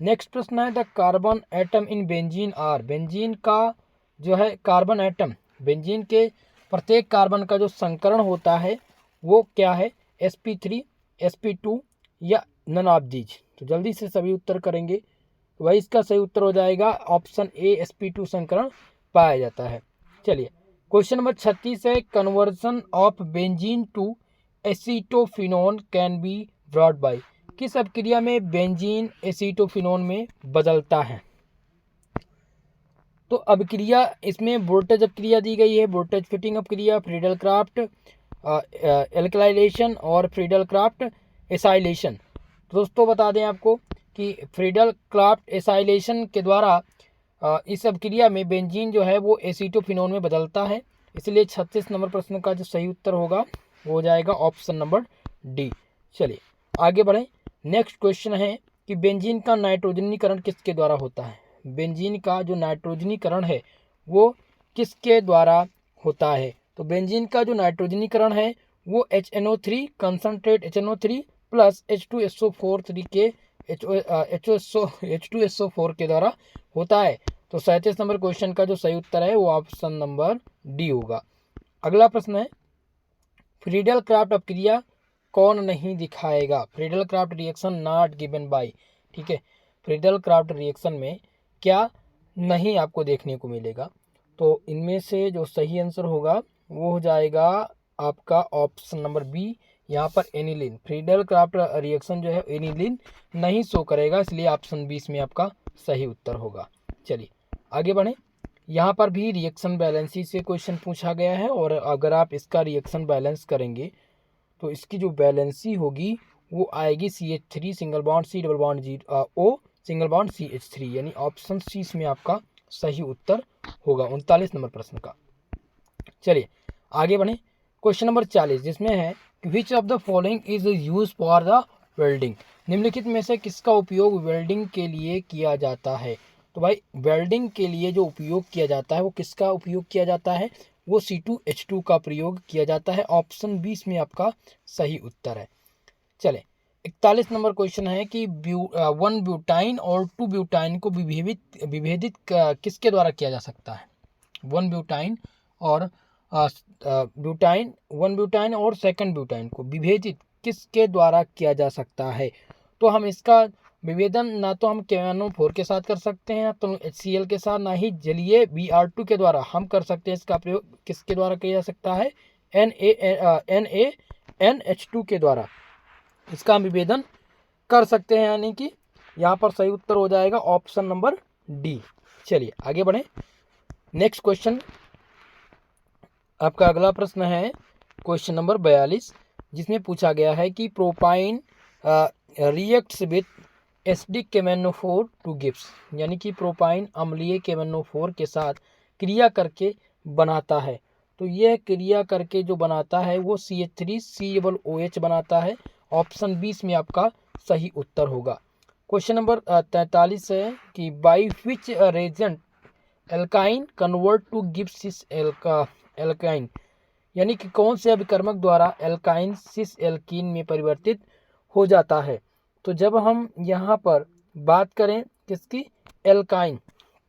नेक्स्ट प्रश्न है, the carbon atom in benzene are. Benzene का जो है कार्बन एटम, बेंजीन के प्रत्येक कार्बन का जो संकरण होता है वो क्या है? sp3, sp2 या नन ऑफ दीज। तो जल्दी से सभी उत्तर करेंगे, तो वही इसका सही उत्तर हो जाएगा ऑप्शन ए, sp2 संकरण पाया जाता है। चलिए क्वेश्चन नंबर 36 है, conversion of benzene to acetophenone can be brought by. किस अपक्रिया में बेंजीन एसीटोफिनोन में बदलता है? तो अपक्रिया इसमें वोल्टेज अपक्रिया दी गई है, वोल्टेज फिटिंग अपक्रिया, फ्रीडल क्राफ्ट एल्कलाइजेशन और फ्रीडल क्राफ्ट एसाइलेशन। दोस्तों बता दें आपको कि फ्रीडल क्राफ्ट एसाइलेशन के द्वारा इस अभिक्रिया में बेंजीन जो है वो एसीटोफिनोन में बदलता है। इसलिए 36 नंबर प्रश्न का जो सही उत्तर होगा वो हो जाएगा ऑप्शन नंबर डी। चलिए आगे बढ़ें। नेक्स्ट क्वेश्चन है कि बेंजीन का नाइट्रोजनीकरण किसके द्वारा होता है। बेंजीन का जो नाइट्रोजनीकरण है वो किसके द्वारा होता है। तो बेंजीन का जो नाइट्रोजनीकरण है वो HNO3 concentrate HNO3 plus H2SO4 के H2SO4 के द्वारा होता है। तो 37 नंबर क्वेश्चन का जो सही उत्तर है वो ऑप्शन नंबर डी होगा। अगला प्रश्न है फ्रीडल क्राफ्ट अपक्रिया कौन नहीं दिखाएगा। Friedel craft reaction not given by. ठीक है, फ्रीडल क्राफ्ट रिएक्शन में क्या नहीं आपको देखने को मिलेगा। तो इनमें से जो सही आंसर होगा वो हो जाएगा आपका ऑप्शन नंबर बी, यहाँ पर एनिलीन। फ्रीडल क्राफ्ट रिएक्शन जो है एनिलीन नहीं शो करेगा, इसलिए ऑप्शन 20 में आपका सही उत्तर होगा। चलिए आगे बढ़ें। यहाँ पर भी रिएक्शन बैलेंसी से क्वेश्चन पूछा गया है और अगर आप इसका रिएक्शन बैलेंस करेंगे तो इसकी जो बैलेंसी होगी वो आएगी CH3 single bond C double bond G O single bond CH3, यानी ऑप्शन सी में आपका सही उत्तर होगा 39 नंबर प्रश्न का। चलिए आगे बढ़ें। क्वेश्चन नंबर 40 जिसमें है विच of the following is use for the welding. निम्नलिखित में से किसका उपयोग वेल्डिंग के लिए किया जाता है। तो भाई वेल्डिंग के लिए जो उपयोग किया जाता है वो किसका उपयोग किया जाता है, वो C2H2 का प्रयोग किया जाता है। ऑप्शन 20 में आपका सही उत्तर है। चले 41 नंबर क्वेश्चन है कि 1 ब्यूटाइन और 2 ब्यूटाइन को विभेदित किसके द्वारा किया जा सकता है। 1 ब्यूटाइन और ब्यूटाइन और सेकंड ब्यूटाइन को विभेदित किसके द्वारा किया जा सकता है। तो हम इसका विभेदन ना तो हम KNO4 के साथ कर सकते हैं, तो HCl के साथ, ना ही जलीय Br2 के द्वारा हम कर सकते हैं। इसका प्रयोग किसके द्वारा किया जा सकता है, NaNH2 के द्वारा इसका हम विभेदन कर सकते हैं, यानी कि यहाँ पर सही उत्तर हो जाएगा ऑप्शन नंबर डी। चलिए आगे बढ़ें। नेक्स्ट क्वेश्चन आपका अगला प्रश्न है क्वेश्चन नंबर 42 जिसमें पूछा गया है कि propyne reacts with acidic KMnO4 two gives, यानी कि प्रोपाइन अम्लीय KMnO4 के साथ क्रिया करके बनाता है। तो यह क्रिया करके जो बनाता है वो CH3COOH बनाता है। ऑप्शन 20 में आपका सही उत्तर होगा। क्वेश्चन नंबर 43 है कि by which reagent alkyne convert to give cis alkyne, यानी कि कौन से अभिकर्मक द्वारा एल्काइन सिस एल्कीन में परिवर्तित हो जाता है। तो जब हम यहाँ पर बात करें किसकी, एल्काइन,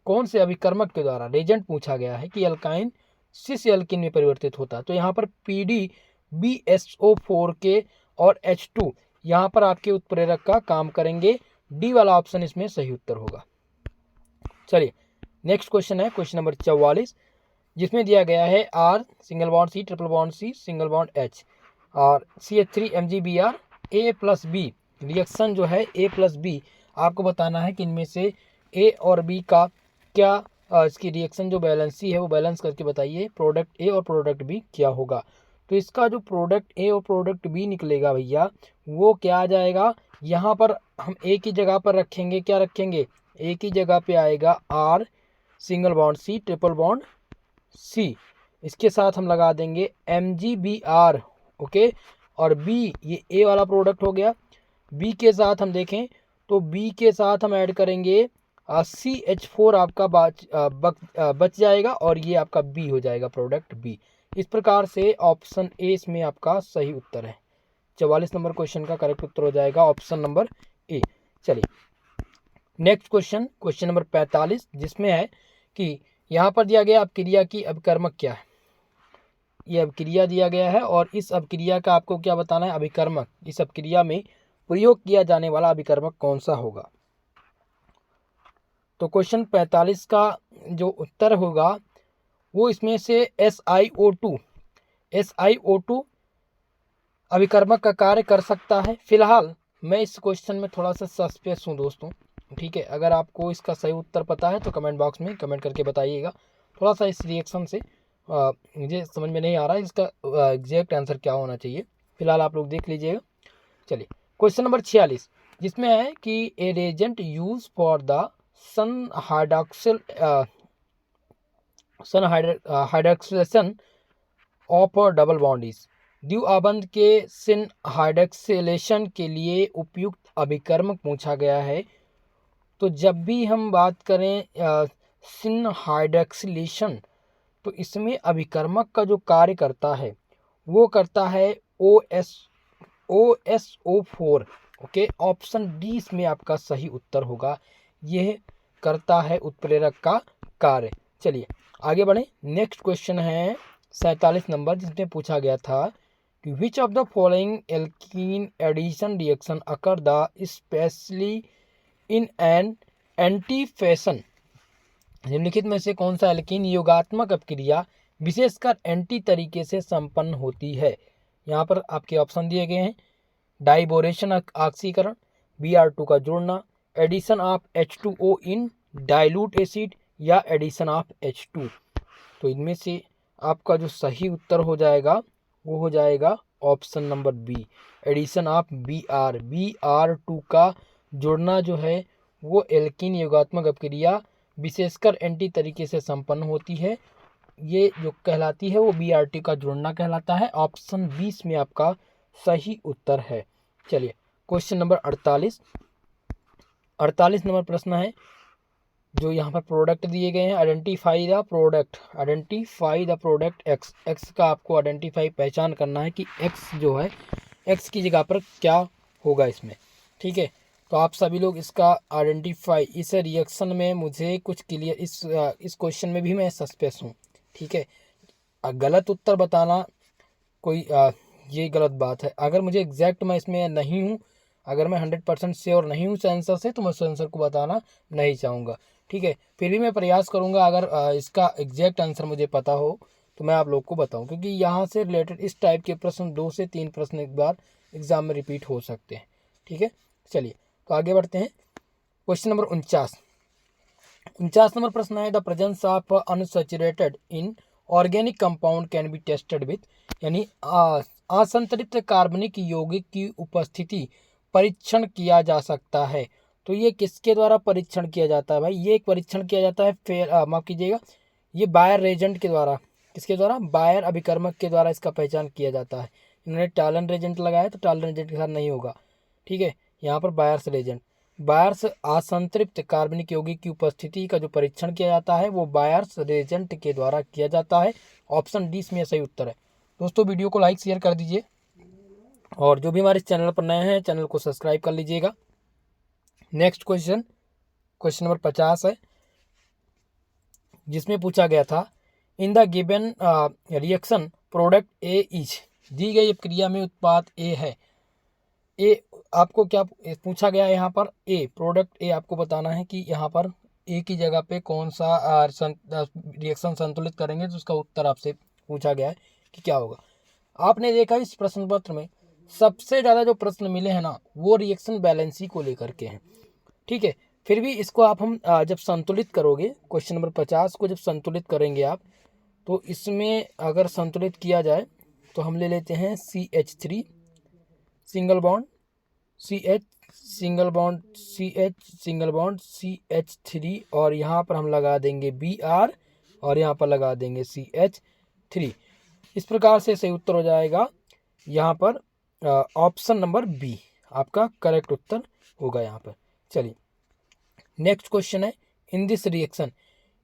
कौन से अभिकर्मक के द्वारा रेजेंट पूछा गया है कि एल्काइन सिस एल्कीन में परिवर्तित होता है। तो यहाँ पर PDBSO4 के और H2 यहाँ पर आपके उत्प्रेरक का काम करेंगे। डी वाला ऑप्शन इसमें सही उत्तर होगा। चलिए नेक्स्ट क्वेश्चन है क्वेश्चन नंबर 44 जिसमें दिया गया है R single bond C triple bond C single bond H और CH3 MgBr A+B रिएक्शन जो है A+B, आपको बताना है कि इनमें से A और B का क्या इसकी रिएक्शन जो बैलेंसी है वो बैलेंस करके बताइए। प्रोडक्ट A और प्रोडक्ट B क्या होगा। तो इसका जो प्रोडक्ट A और प्रोडक्ट B निकलेगा भैया वो क्या आ जाएगा, यहाँ पर हम एक ही जगह पर रखेंगे, क्या रखेंगे, एक ही जगह पे आएगा R single bond C triple bond C, इसके साथ हम लगा देंगे MgBr, ओके, और B ये A वाला प्रोडक्ट हो गया। B के साथ हम देखें तो B के साथ हम ऐड करेंगे CH4 आपका बच जाएगा और ये आपका B हो जाएगा प्रोडक्ट B। इस प्रकार से ऑप्शन ए इसमें आपका सही उत्तर है। 44 नंबर क्वेश्चन का करेक्ट उत्तर हो जाएगा ऑप्शन नंबर ए। चलिए नेक्स्ट क्वेश्चन क्वेश्चन नंबर 45 जिसमें है कि यहाँ पर दिया गया अपक्रिया की अभिकर्मक क्या है। ये अभिक्रिया दिया गया है और इस अभिक्रिया का आपको क्या बताना है, अभिकर्मक। इस अभिक्रिया में प्रयोग किया जाने वाला अभिकर्मक कौन सा होगा। तो क्वेश्चन 45 का जो उत्तर होगा वो इसमें से SiO2 अभिकर्मक का कार्य कर सकता है। फिलहाल मैं इस क्वेश्चन में थोड़ा सा सस्पेंस हूँ दोस्तों, ठीक है। अगर आपको इसका सही उत्तर पता है तो कमेंट बॉक्स में कमेंट करके बताइएगा। थोड़ा सा इस रिएक्शन से मुझे समझ में नहीं आ रहा है इसका एग्जैक्ट आंसर क्या होना चाहिए। फिलहाल आप लोग देख लीजिएगा। चलिए क्वेश्चन नंबर 46 जिसमें है कि a reagent use for the syn hydroxyl hydroxylation of double bonds. द्विआबंध के सिन हाइड्रॉक्सिलेशन के लिए उपयुक्त अभिकर्मक पूछा गया है। तो जब भी हम बात करें सिन हाइड्रॉक्सिलेशन, तो इसमें अभिकर्मक का जो कार्य करता है वो करता है OSO4। ओके, ऑप्शन डी इसमें आपका सही उत्तर होगा। यह करता है उत्प्रेरक का कार्य। चलिए आगे बढ़े। नेक्स्ट क्वेश्चन है 47 नंबर, जिसमें पूछा गया था कि which of the following alkene addition reaction occur the specially in an anti fashion. निम्नलिखित में से कौन सा एल्कीन योगात्मक अपक्रिया विशेषकर एंटी तरीके से संपन्न होती है। यहाँ पर आपके ऑप्शन दिए गए हैं, डाइबोरेशन ऑक्सीकरण, Br2 का जोड़ना, addition of H2O in dilute acid, या एडिशन ऑफ H2। तो इनमें से आपका जो सही उत्तर हो जाएगा वो हो जाएगा option number B, addition of Br2 का जोड़ना जो है वो एल्कीन योगात्मक अपक्रिया विशेषकर एंटी तरीके से संपन्न होती है। ये जो कहलाती है वो Br2 का जोड़ना कहलाता है। ऑप्शन 20 में आपका सही उत्तर है। चलिए क्वेश्चन नंबर 48 नंबर प्रश्न है, जो यहाँ पर प्रोडक्ट दिए गए हैं। आइडेंटिफाई द प्रोडक्ट एक्स का आपको आइडेंटिफाई पहचान करना है कि एक्स जो है एक्स की जगह पर क्या होगा इसमें। ठीक है, तो आप सभी लोग इसका आइडेंटिफाई, इस रिएक्शन में मुझे कुछ क्लियर, इस क्वेश्चन में भी मैं सस्पेंस हूँ। ठीक है, गलत उत्तर बताना कोई ये गलत बात है। अगर मुझे एग्जैक्ट मैं इसमें नहीं हूँ, अगर मैं 100% श्योर नहीं हूँ आंसर से, तो मैं उस आंसर को बताना नहीं चाहूँगा। ठीक है, फिर भी मैं प्रयास करूँगा अगर इसका एग्जैक्ट आंसर मुझे पता हो तो मैं आप लोग को बताऊँ, क्योंकि यहाँ से रिलेटेड इस टाइप के प्रश्न 2 से 3 प्रश्न एक बार एग्जाम में रिपीट हो सकते हैं। ठीक है, चलिए तो आगे बढ़ते हैं। क्वेश्चन नंबर 49 नंबर प्रश्न है, the presence of unsaturated in organic compound can be tested with, यानी असंतृप्त कार्बनिक यौगिक की उपस्थिति परीक्षण किया जा सकता है। तो ये किसके द्वारा परीक्षण किया जाता है भाई? ये एक परीक्षण किया जाता है, माफ कीजिएगा, ये बायर रेजेंट के द्वारा। किसके द्वारा? बायर अभिकर्मक के द्वारा इसका पहचान किया जाता है। इन्होंने टालन रेजेंट लगाया तो टालन रेजेंट के साथ नहीं होगा। ठीक है, यहाँ पर बायर्स रेजेंट, बायर्स असंतृप्त कार्बनिक यौगिक की उपस्थिति का जो परीक्षण किया जाता है वो बायर्स रेजेंट के द्वारा किया जाता है। ऑप्शन डी इसमें सही उत्तर है। दोस्तों वीडियो को लाइक शेयर कर दीजिए, और जो भी हमारे चैनल पर नए हैं चैनल को सब्सक्राइब कर लीजिएगा। नेक्स्ट क्वेश्चन नंबर 50 है, जिसमें पूछा गया था, in the given reaction product A is, दी गई क्रिया में उत्पाद ए है। ए आपको क्या पूछा गया है यहाँ पर? ए, प्रोडक्ट ए आपको बताना है कि यहाँ पर ए की जगह पे कौन सा रिएक्शन संतुलित करेंगे, तो उसका उत्तर आपसे पूछा गया है कि क्या होगा। आपने देखा इस प्रश्न पत्र में सबसे ज़्यादा जो प्रश्न मिले हैं ना वो रिएक्शन बैलेंसी को लेकर के हैं। ठीक है, फिर भी इसको हम जब संतुलित करोगे, क्वेश्चन नंबर 50 को जब संतुलित करेंगे आप, तो इसमें अगर संतुलित किया जाए तो हम ले लेते हैं CH3 single bond, CH single bond, CH single bond, CH3, और यहाँ पर हम लगा देंगे Br, और यहाँ पर लगा देंगे CH3। इस प्रकार से सही उत्तर हो जाएगा यहाँ पर ऑप्शन नंबर बी आपका करेक्ट उत्तर होगा यहाँ पर। चलिए नेक्स्ट क्वेश्चन है, इन दिस रिएक्शन,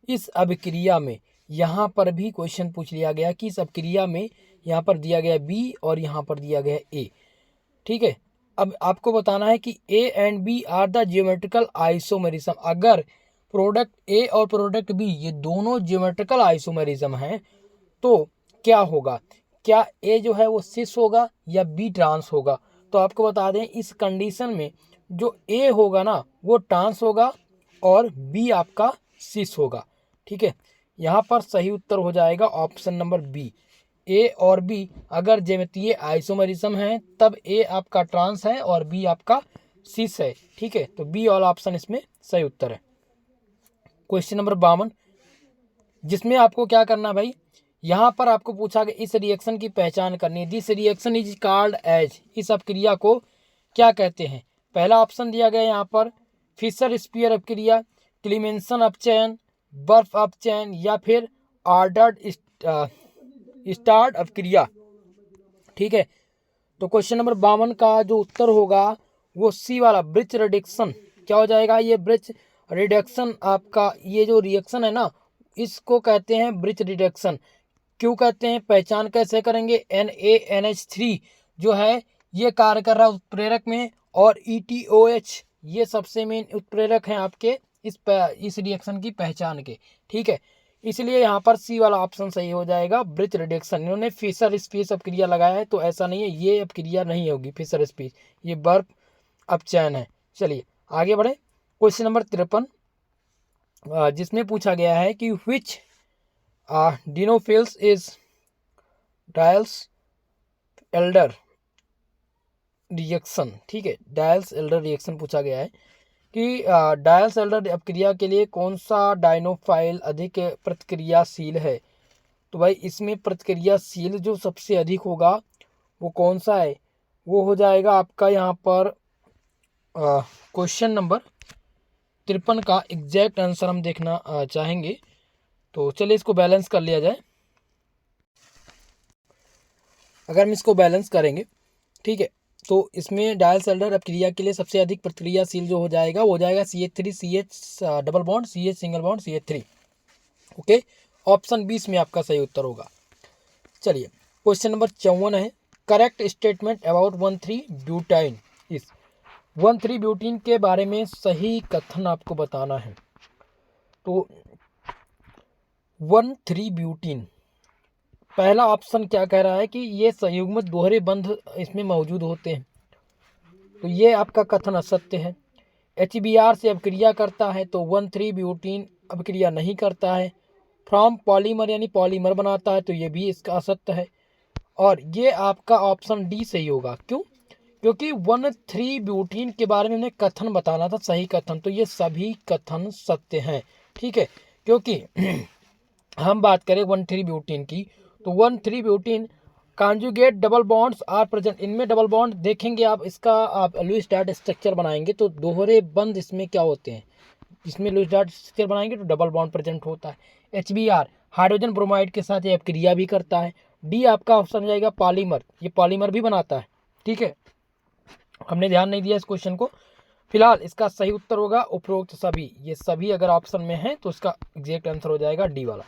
इस अभिक्रिया में, यहाँ पर भी क्वेश्चन पूछ लिया गया कि इस अभिक्रिया में यहाँ पर दिया गया बी और यहाँ पर दिया गया ए। ठीक है, अब आपको बताना है कि A and B are the geometrical isomerism. अगर प्रोडक्ट ए और प्रोडक्ट बी ये दोनों ज्योमेट्रिकल आइसोमेरिज्म हैं तो क्या होगा? क्या ए जो है वो सिस होगा या बी ट्रांस होगा? तो आपको बता दें इस कंडीशन में जो ए होगा ना वो ट्रांस होगा और बी आपका सिस होगा। ठीक है, यहाँ पर सही उत्तर हो जाएगा ऑप्शन नंबर बी। ए और बी अगर ज्यामितीय आइसोमेरिज्म है तब ए आपका ट्रांस है और बी आपका सिस है। ठीक है, तो बी वाला ऑप्शन इसमें सही उत्तर है। क्वेश्चन नंबर 52, जिसमें आपको क्या करना भाई, यहाँ पर आपको पूछा कि इस रिएक्शन की पहचान करनी है। This reaction is called as, इस अपक्रिया को क्या कहते हैं? पहला ऑप्शन दिया गया यहाँ पर फिशर स्पीयर अपक्रिया, क्लीमेंसन अपचयन, बर्फ अपचयन या फिर ऑर्डर्ड स्टार्ड अपक्रिया। ठीक है, तो क्वेश्चन नंबर 52 का जो उत्तर होगा वो सी वाला ब्रिज रिडक्शन। क्या हो जाएगा? ये ब्रिज रिडक्शन आपका ये जो रिएक्शन है ना, इसको कहते हैं ब्रिज रिडक्शन। क्यों कहते हैं? पहचान कैसे करेंगे? NaNH3 जो है ये कार्य कर रहा है उत्प्रेरक में, और ETOH ये सबसे मेन उत्प्रेरक हैं आपके इस रिएक्शन की पहचान के। ठीक है, इसलिए यहाँ पर सी वाला ऑप्शन सही हो जाएगा, ब्रिज रिडक्शन। इन्होंने फिशर स्पीस अपक्रिया लगाया है, तो ऐसा नहीं है, ये अपक्रिया नहीं होगी फिशर स्पीस, ये बर्फ अपचयन है। चलिए आगे बढ़े। क्वेश्चन नंबर 53 जिसमें पूछा गया है कि विच डिनोफिल्स इज डायल्स एल्डर रिएक्शन। ठीक है, डायल्स एल्डर रिएक्शन पूछा गया है कि डायल्स एल्डर अपक्रिया के लिए कौन सा डायनोफाइल अधिक प्रतिक्रियाशील है। तो भाई इसमें प्रतिक्रियाशील जो सबसे अधिक होगा वो कौन सा है? वो हो जाएगा आपका यहाँ पर क्वेश्चन नंबर 53 का एग्जैक्ट आंसर हम देखना चाहेंगे। तो चलिए इसको बैलेंस कर लिया जाए। अगर हम इसको बैलेंस करेंगे, ठीक है, तो इसमें डायल्स एल्डर अपक्रिया के लिए सबसे अधिक प्रतिक्रियाशील जो हो जाएगा वो हो जाएगा CH3 CH double bond CH single bond CH3। Okay, option 20 में आपका सही उत्तर होगा। चलिए क्वेश्चन नंबर 54 है, करेक्ट स्टेटमेंट अबाउट 1,3 ब्यूटाइन इस 1,3 ब्यूटीन के बारे में सही कथन आपको बताना है। तो 1,3 ब्यूटीन, पहला ऑप्शन क्या कह रहा है कि ये संयुग्मित दोहरे बंध इसमें मौजूद होते हैं, तो ये आपका कथन असत्य है। HBr से अपक्रिया करता है, तो 1,3 ब्यूटीन अपक्रिया नहीं करता है। फ्रॉम पॉलीमर यानी पॉलीमर बनाता है, तो ये भी इसका असत्य है। और ये आपका ऑप्शन डी सही होगा। क्यों? क्योंकि 1,3 ब्यूटीन के बारे में हमें कथन बताना था, सही कथन, तो ये सभी कथन सत्य हैं। ठीक है, क्योंकि हम बात करें 1,3 ब्यूटीन की, तो 1,3 butene conjugate double bonds are present, इनमें डबल बॉन्ड देखेंगे आप, इसका आप लुईस डॉट स्ट्रक्चर बनाएंगे तो दोहरे बंध इसमें क्या होते हैं, इसमें लुईस डॉट स्ट्रक्चर बनाएंगे तो डबल बॉन्ड प्रेजेंट होता है। HBr हाइड्रोजन ब्रोमाइड के साथ ये अपक्रिया भी करता है। डी आपका ऑप्शन जाएगा पॉलीमर, ये पॉलीमर भी बनाता है। ठीक है, हमने ध्यान नहीं दिया इस क्वेश्चन को। फिलहाल इसका सही उत्तर होगा उपरोक्त सभी, ये सभी अगर ऑप्शन में है तो इसका एग्जैक्ट आंसर हो जाएगा डी वाला।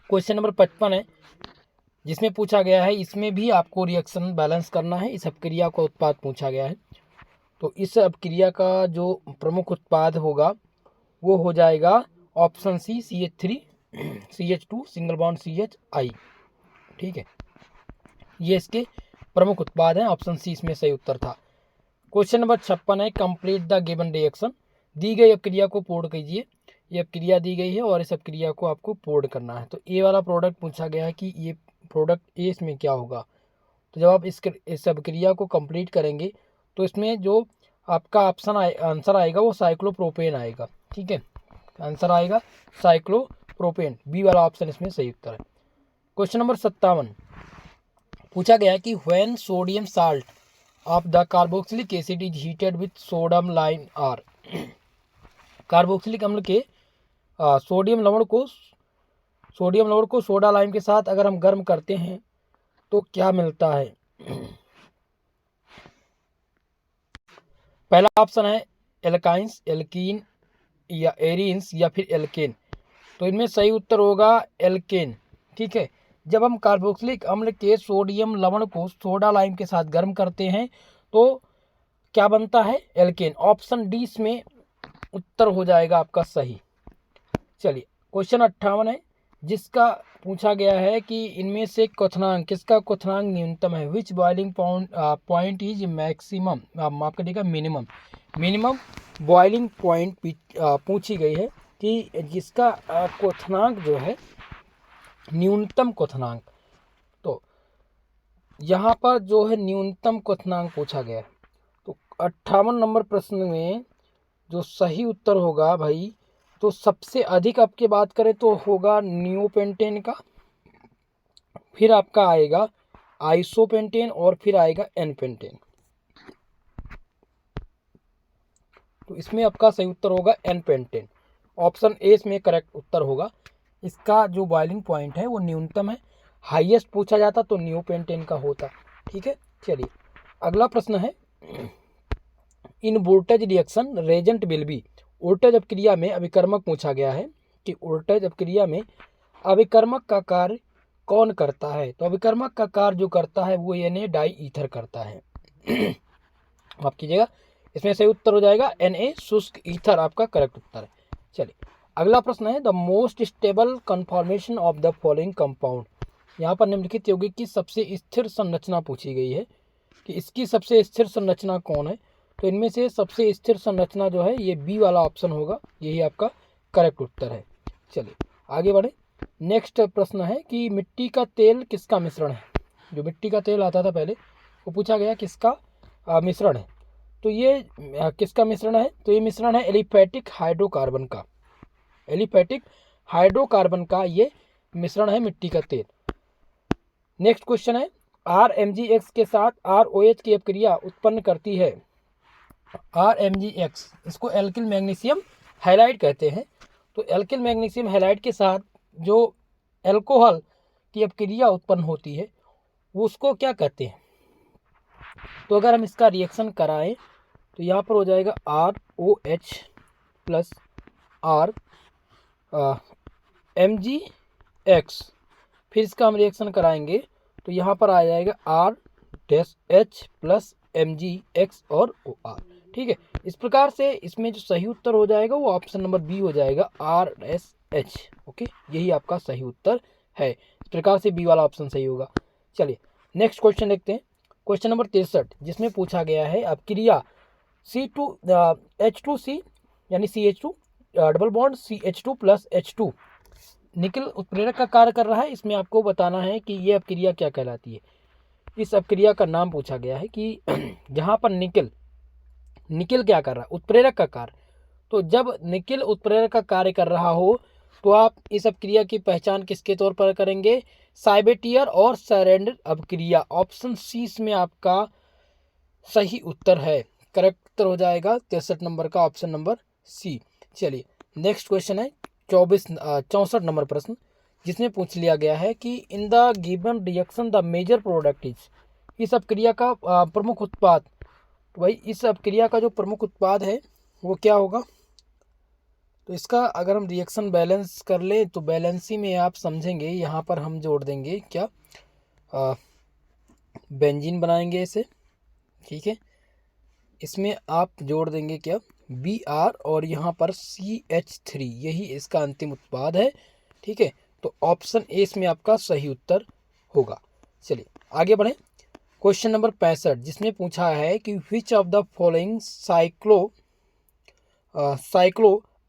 क्वेश्चन नंबर 55 है, जिसमें पूछा गया है, इसमें भी आपको रिएक्शन बैलेंस करना है। इस अपक्रिया का उत्पाद पूछा गया है, तो इस अपक्रिया का जो प्रमुख उत्पाद होगा वो हो जाएगा option C CH3 CH2 single bond CHI। ठीक है, ये इसके प्रमुख उत्पाद हैं, ऑप्शन सी इसमें सही उत्तर था। क्वेश्चन नंबर 56 है, कंप्लीट द गिवन रिएक्शन, दी गई अपक्रिया को पूर्ण कीजिए। ये अपक्रिया दी गई है और इस अपक्रिया को आपको पूर्ण करना है। तो ए वाला प्रोडक्ट पूछा गया है कि ये प्रोडक्ट ए इसमें क्या होगा। तो जब आप इस अपक्रिया को कंप्लीट करेंगे तो इसमें जो आपका ऑप्शन आंसर आएगा वो साइक्लोप्रोपेन आएगा। ठीक है, आंसर आएगा साइक्लोप्रोपेन, बी वाला ऑप्शन इसमें सही उत्तर है। क्वेश्चन नंबर 57 पूछा गया है कि when sodium salt of the carboxylic acid is heated with sodium lime are, carboxylic अम्ल के सोडियम लवण को सोडा लाइम के साथ अगर हम गर्म करते हैं तो क्या मिलता है। पहला ऑप्शन है एल्काइंस, एल्कीन या एरिन्स या फिर एल्केन, तो इनमें सही उत्तर होगा एल्केन। ठीक है, जब हम कार्बोक्सिलिक अम्ल के सोडियम लवण को सोडा लाइम के साथ गर्म करते हैं तो क्या बनता है, एल्केन। ऑप्शन डी इसमें उत्तर हो जाएगा आपका सही। चलिए क्वेश्चन 58 है, जिसका पूछा गया है कि इनमें से क्वथनांक, किसका क्वथनांक न्यूनतम है। विच बॉइलिंग पॉइंट इज मैक्सिमम, माफ करिएगा मिनिमम बॉइलिंग पॉइंट पूछी गई है कि जिसका क्वथनांक जो है न्यूनतम क्वथनांक। तो यहाँ पर जो है न्यूनतम क्वथनांक पूछा गया है, तो 58 नंबर प्रश्न में जो सही उत्तर होगा भाई, तो सबसे अधिक आपकी बात करें तो होगा नियोपेंटेन का, फिर आपका आएगा आइसोपेंटेन और फिर आएगा एनपेंटेन। तो इसमें आपका सही उत्तर होगा एन पेंटेन। ऑप्शन ए इसमें करेक्ट उत्तर होगा। इसका जो बॉइलिंग पॉइंट है वो न्यूनतम है। हाईएस्ट पूछा जाता तो नियोपेंटेन का होता। ठीक है, चलिए अगला प्रश्न है, in Wurtz reaction reagent will be. Wurtz अपक्रिया में अभिकर्मक पूछा गया है कि वोल्टेज अपक्रिया में अभिकर्मक का कार्य कौन करता है। तो अभिकर्मक का कार्य जो करता है वो Na डाई ईथर करता है। माफ कीजिएगा, इसमें सही उत्तर हो जाएगा Na शुष्क ईथर आपका करेक्ट उत्तर है। चलिए अगला प्रश्न है, the most stable conformation of the following compound. यहाँ पर निम्नलिखित यौगिक की सबसे स्थिर संरचना पूछी गई है कि इसकी सबसे स्थिर संरचना कौन है। तो इनमें से सबसे स्थिर संरचना जो है ये बी वाला ऑप्शन होगा, यही आपका करेक्ट उत्तर है। चलिए आगे बढ़े। नेक्स्ट प्रश्न है कि मिट्टी का तेल किसका मिश्रण है। जो मिट्टी का तेल आता था पहले वो पूछा गया किसका मिश्रण है। तो ये किसका मिश्रण है, तो ये मिश्रण है एलिफेटिक हाइड्रोकार्बन का। एलिफेटिक हाइड्रोकार्बन का ये मिश्रण है मिट्टी का तेल। नेक्स्ट क्वेश्चन है, RMgX के साथ ROH की अपक्रिया उत्पन्न करती है। RMgX इसको एल्किल मैग्नीशियम हैलाइड कहते हैं। तो एल्किल मैग्नीशियम हैलाइड के साथ जो एल्कोहल की अपक्रिया उत्पन्न होती है वो उसको क्या कहते हैं। तो अगर हम इसका रिएक्शन कराएं तो यहाँ पर हो जाएगा ROH प्लस RMgX। फिर इसका हम रिएक्शन कराएंगे तो यहाँ पर आ जाएगा R-H प्लस MgX और OR। ठीक है, इस प्रकार से इसमें जो सही उत्तर हो जाएगा वो ऑप्शन नंबर बी हो जाएगा RSH। ओके, यही आपका सही उत्तर है। इस प्रकार से बी वाला ऑप्शन सही होगा। चलिए नेक्स्ट क्वेश्चन देखते हैं, क्वेश्चन नंबर 63, जिसमें पूछा गया है अपक्रिया H2C यानी CH2 double bond CH2 plus H2 निकल उत्प्रेरक का कार्य कर रहा है। इसमें आपको बताना है कि ये अपक्रिया क्या कहलाती है। इस अपक्रिया का नाम पूछा गया है कि जहाँ पर निकल क्या कर रहा है, उत्प्रेरक का कार्य। तो जब निकल उत्प्रेरक का कार्य कर रहा हो तो आप इस अपक्रिया की पहचान किसके तौर पर करेंगे, साइबेटियर और सरेंडर अपक्रिया। ऑप्शन सी इसमें आपका सही उत्तर है, करेक्ट उत्तर हो जाएगा 63 नंबर का ऑप्शन नंबर सी। चलिए नेक्स्ट क्वेश्चन है 64 नंबर प्रश्न, जिसमें पूछ लिया गया है कि in the given reaction the major product is. इस अपक्रिया का प्रमुख उत्पाद, तो भाई इस अपक्रिया का जो प्रमुख उत्पाद है वो क्या होगा। तो इसका अगर हम रिएक्शन बैलेंस कर ले तो बैलेंसी में आप समझेंगे, यहाँ पर हम जोड़ देंगे क्या बेंजीन बनाएंगे इसे। ठीक है, इसमें आप जोड़ देंगे क्या Br और यहाँ पर CH3, यही इसका अंतिम उत्पाद है। ठीक है, तो ऑप्शन ए इसमें आपका सही उत्तर होगा। चलिए आगे बढ़ें, क्वेश्चन नंबर 65, जिसमें पूछा है कि which of the following cyclo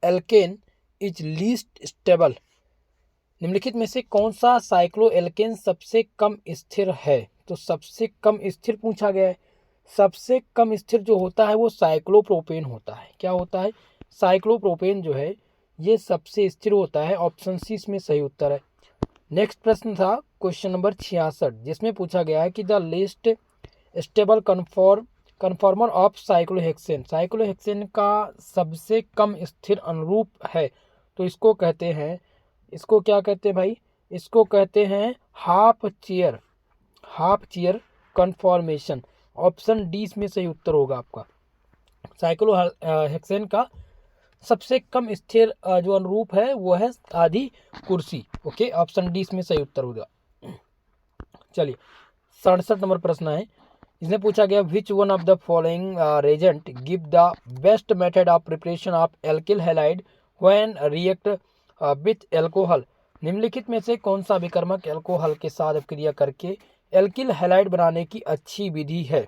alkene is least stable. निम्नलिखित में से कौन सा साइक्लो एल्केन सबसे कम स्थिर है। तो सबसे कम स्थिर पूछा गया है। सबसे कम स्थिर जो होता है वो साइक्लोप्रोपेन होता है। क्या होता है, साइक्लोप्रोपेन जो है ये सबसे स्थिर होता है। ऑप्शन सी इसमें सही उत्तर है। नेक्स्ट प्रश्न था क्वेश्चन नंबर 66, जिसमें पूछा गया है कि the list stable conformer of cyclohexane. Cyclohexane का सबसे कम स्थिर अनुरूप है। तो इसको कहते हैं, इसको क्या कहते हैं भाई, इसको कहते हैं half chair conformation. Option D इसमें सही उत्तर होगा आपका। साइक्लोहेक्सेन का सबसे कम स्थिर जो अनुरूप है वो है आधी कुर्सी। ओके, ऑप्शन डी इसमें सही उत्तर होगा। चलिए 67 नंबर प्रश्न है, इसने पूछा गया which one of the following reagent give the best method of preparation of alkyl halide when react with alcohol. निम्नलिखित में से कौन सा विकर्मक एल्कोहल के साथ अपक्रिया करके एल्किल हैलाइड बनाने की अच्छी विधि है।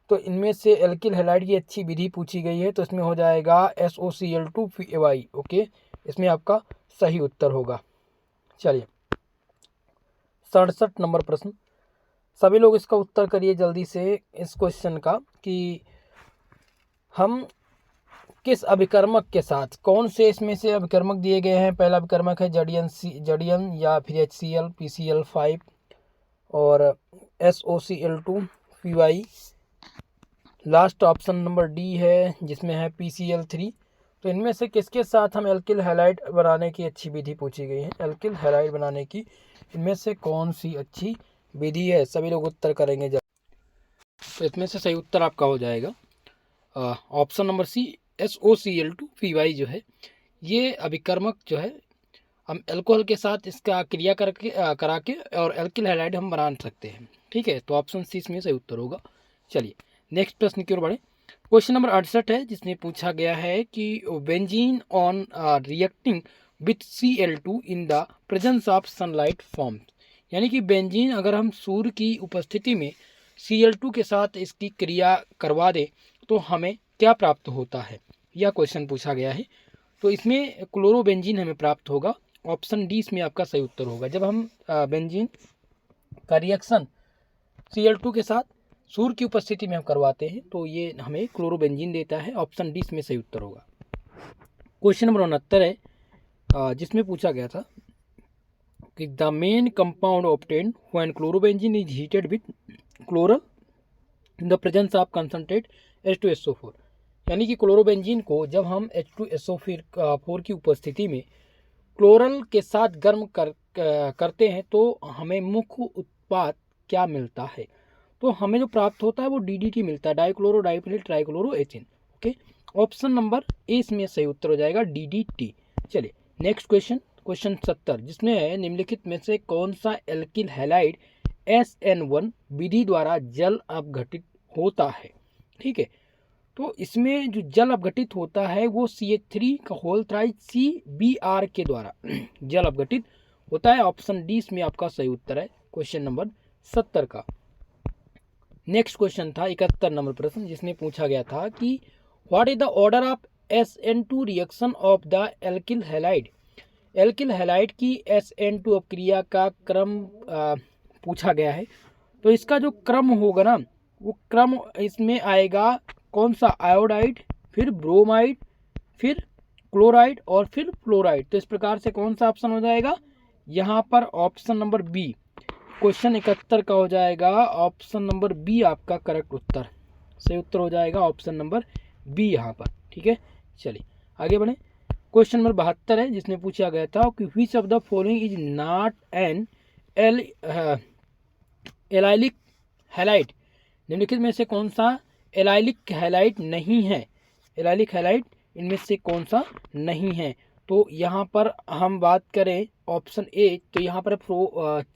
तो इनमें से एल्किल हैलाइड की अच्छी विधि पूछी गई है, तो इसमें हो जाएगा SOCl2FeAy। ओके, इसमें आपका सही उत्तर होगा। चलिए 67 नंबर प्रश्न, सभी लोग इसका उत्तर करिए जल्दी से इस क्वेश्चन का कि हम किस अभिकर्मक के साथ, कौन से इसमें से अभिकर्मक दिए गए हैं। पहला अभिकर्मक है जडियन या फिर HCl PCl5 और SOCl2Py। Last option number D है जिसमें है PCl3। तो इनमें से किसके साथ हम एल्किल हैलाइड बनाने की अच्छी विधि पूछी गई है, एल्किल हैलाइड बनाने की इनमें से कौन सी अच्छी विधि है, सभी लोग उत्तर करेंगे जब। तो इसमें से सही उत्तर आपका हो जाएगा ऑप्शन नंबर सी, SOCl2Py जो है ये अभिकर्मक जो है हम अल्कोहल के साथ इसका क्रिया करके करा के और एल्किल हैलाइड हम बना सकते हैं। ठीक है, तो ऑप्शन सी इसमें सही उत्तर होगा। चलिए नेक्स्ट प्रश्न की ओर बढ़े। क्वेश्चन नंबर 68 है जिसमें पूछा गया है कि benzene on reacting with Cl2 in the presence of sunlight forms, यानी कि बेंजीन अगर हम सूर्य की उपस्थिति में Cl2 के साथ इसकी क्रिया करवा दें तो हमें क्या प्राप्त होता है, यह क्वेश्चन पूछा गया है। तो इसमें क्लोरोबेंजीन हमें प्राप्त होगा, ऑप्शन डी इसमें आपका सही उत्तर होगा। जब हम बेंजीन का रिएक्शन Cl2 के साथ सूर्य की उपस्थिति में हम करवाते हैं तो ये हमें क्लोरोबेंजीन देता है, ऑप्शन डी इसमें सही उत्तर होगा। क्वेश्चन नंबर 69 है जिसमें पूछा गया था कि the main compound obtained when chlorobenzene is heated with chloral in the presence of concentrate H2SO4, यानी कि क्लोरोबेंजीन को जब हम H2SO4 की उपस्थिति में क्लोरल के साथ गर्म करते हैं तो हमें मुख्य उत्पाद क्या मिलता है। तो हमें जो प्राप्त होता है वो DDT मिलता है, dichloro diphenyl trichloroethane. Okay, option number A इसमें सही उत्तर हो जाएगा DDT। चलिए नेक्स्ट क्वेश्चन, क्वेश्चन 70 जिसमें है निम्नलिखित में से कौन सा एल्किल हैलाइड SN1 विधि द्वारा जल अपघटित होता है। ठीक है, तो इसमें जो जल अपघटित होता है वो CH3 का होल थ्राइज CBr के द्वारा जल अपघटित होता है, ऑप्शन डी इसमें आपका सही उत्तर है क्वेश्चन नंबर 70 का। नेक्स्ट क्वेश्चन था 71 नंबर प्रश्न जिसमें पूछा गया था कि what is the order of SN2 reaction of the alkyl halide. Alkyl halide की SN2 अपक्रिया का क्रम पूछा गया है। तो इसका जो क्रम होगा ना वो क्रम इसमें आएगा कौन सा, आयोडाइड, फिर ब्रोमाइड, फिर क्लोराइड और फिर फ्लोराइड। तो इस प्रकार से कौन सा ऑप्शन हो जाएगा यहाँ पर, ऑप्शन नंबर बी। क्वेश्चन 71 का हो जाएगा ऑप्शन नंबर बी आपका करेक्ट उत्तर, सही उत्तर हो जाएगा ऑप्शन नंबर बी यहाँ पर। ठीक है, चलिए आगे बढ़े। क्वेश्चन नंबर 72 है जिसमें पूछा गया था कि which of the following is not an allylic halide. निम्नलिखित में से कौन सा एलाइलिक हैलाइड नहीं है, एलाइलिक हैलाइड इनमें से कौन सा नहीं है। तो यहाँ पर हम बात करें ऑप्शन ए, तो यहाँ पर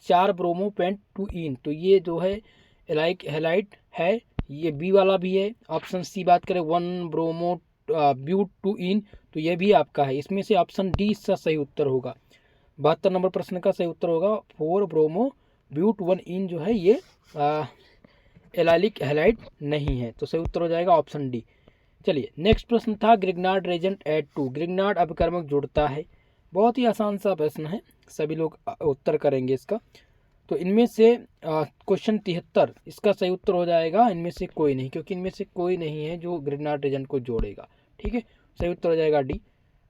4 ब्रोमो पेंट 2 इन, तो ये जो है एलाइलिक हैलाइड है, ये बी वाला भी है। ऑप्शन सी बात करें 1 ब्रोमो ब्यूट 2 इन, तो ये भी आपका है। इसमें से ऑप्शन डी इसका सही उत्तर होगा। 72 नंबर प्रश्न का सही उत्तर होगा 4 ब्रोमो ब्यूट 1 इन जो है ये एलाइलिक हैलाइड नहीं है, तो सही उत्तर हो जाएगा ऑप्शन डी। चलिए नेक्स्ट प्रश्न था Grignard Regent add to, Grignard अभिकर्मक जुड़ता है। बहुत ही आसान सा प्रश्न है, सभी लोग उत्तर करेंगे इसका। तो इनमें से क्वेश्चन 73 इसका सही उत्तर हो जाएगा इनमें से कोई नहीं, क्योंकि इनमें से कोई नहीं है जो ग्रिग्नार्ड रेजेंट को जोड़ेगा। ठीक है, सही उत्तर हो जाएगा डी।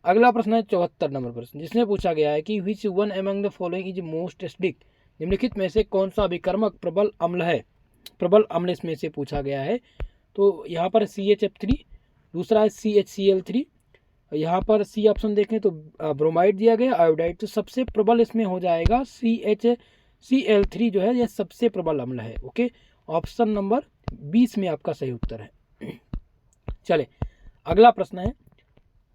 अगला प्रश्न है 74 नंबर प्रश्न जिसमें पूछा गया है कि which one among the following is most acidic. निम्नलिखित में से कौन सा अभिकर्मक प्रबल अम्ल है, प्रबल अम्ल इसमें से पूछा गया है। तो यहाँ पर CHF3, दूसरा है CHCl3, यहाँ पर सी ऑप्शन देखें तो ब्रोमाइड दिया गया, आयोडाइड। तो सबसे प्रबल इसमें हो जाएगा CHCl3 जो है यह सबसे प्रबल अम्ल है। ओके, ऑप्शन नंबर 20 में आपका सही उत्तर है। चले अगला प्रश्न है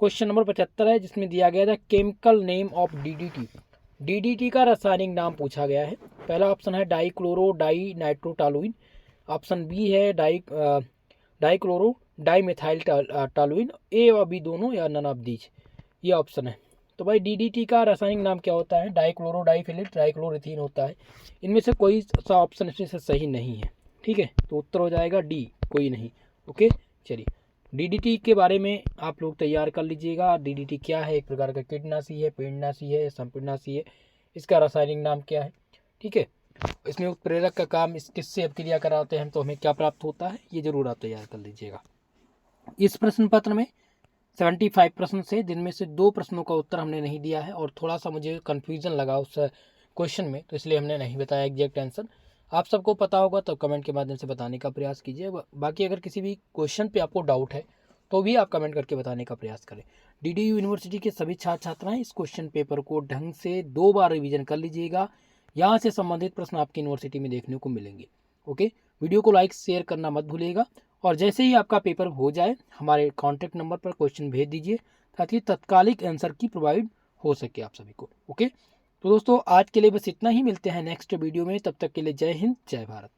क्वेश्चन नंबर 75 है जिसमें दिया गया था chemical name of DDT। DDT का रासायनिक नाम पूछा गया है। पहला ऑप्शन है डाइक्लोरो डाई नाइट्रोटालुइन, ऑप्शन बी है डाइक्लोरो डाइमेथाइल टालुइन, ए और बी दोनों या नन ऑफ दीज, ये ऑप्शन है। तो भाई DDT का रासायनिक नाम क्या होता है, डाइक्लोरो डाइफिनिल ट्राइक्लोरोथीन होता है। इनमें से कोई सा ऑप्शन इसमें से सही नहीं है। ठीक है, तो उत्तर हो जाएगा डी, कोई नहीं। ओके, चलिए DDT के बारे में आप लोग तैयार कर लीजिएगा। DDT क्या है, एक प्रकार का कीटनाशी है, पेड़नाशी है, संपीड़नाशी है, इसका रासायनिक नाम क्या है। ठीक है, इसमें उत्प्रेरक का काम इस किससे अभिक्रिया कराते हैं तो हमें क्या प्राप्त होता है, ये जरूर आप तैयार कर लीजिएगा। इस प्रश्न पत्र में 75 प्रश्न से जिनमें से 2 प्रश्नों का उत्तर हमने नहीं दिया है और थोड़ा सा मुझे कन्फ्यूजन लगा उस क्वेश्चन में, तो इसलिए हमने नहीं बताया एग्जैक्ट आंसर। आप सबको पता होगा तो कमेंट के माध्यम से बताने का प्रयास कीजिए। बाकी अगर किसी भी क्वेश्चन पे आपको डाउट है तो भी आप कमेंट करके बताने का प्रयास करें। डीडीयू यूनिवर्सिटी के सभी छात्र छात्राएं इस क्वेश्चन पेपर को ढंग से 2 बार रिवीजन कर लीजिएगा। यहाँ से संबंधित प्रश्न आपकी यूनिवर्सिटी में देखने को मिलेंगे। ओके, वीडियो को लाइक शेयर करना मत भूलिएगा और जैसे ही आपका पेपर हो जाए हमारे कॉन्टैक्ट नंबर पर क्वेश्चन भेज दीजिए ताकि तत्कालिक आंसर की प्रोवाइड हो सके आप सभी को। ओके, तो दोस्तों आज के लिए बस इतना ही। मिलते हैं नेक्स्ट वीडियो में, तब तक के लिए जय हिंद जय भारत।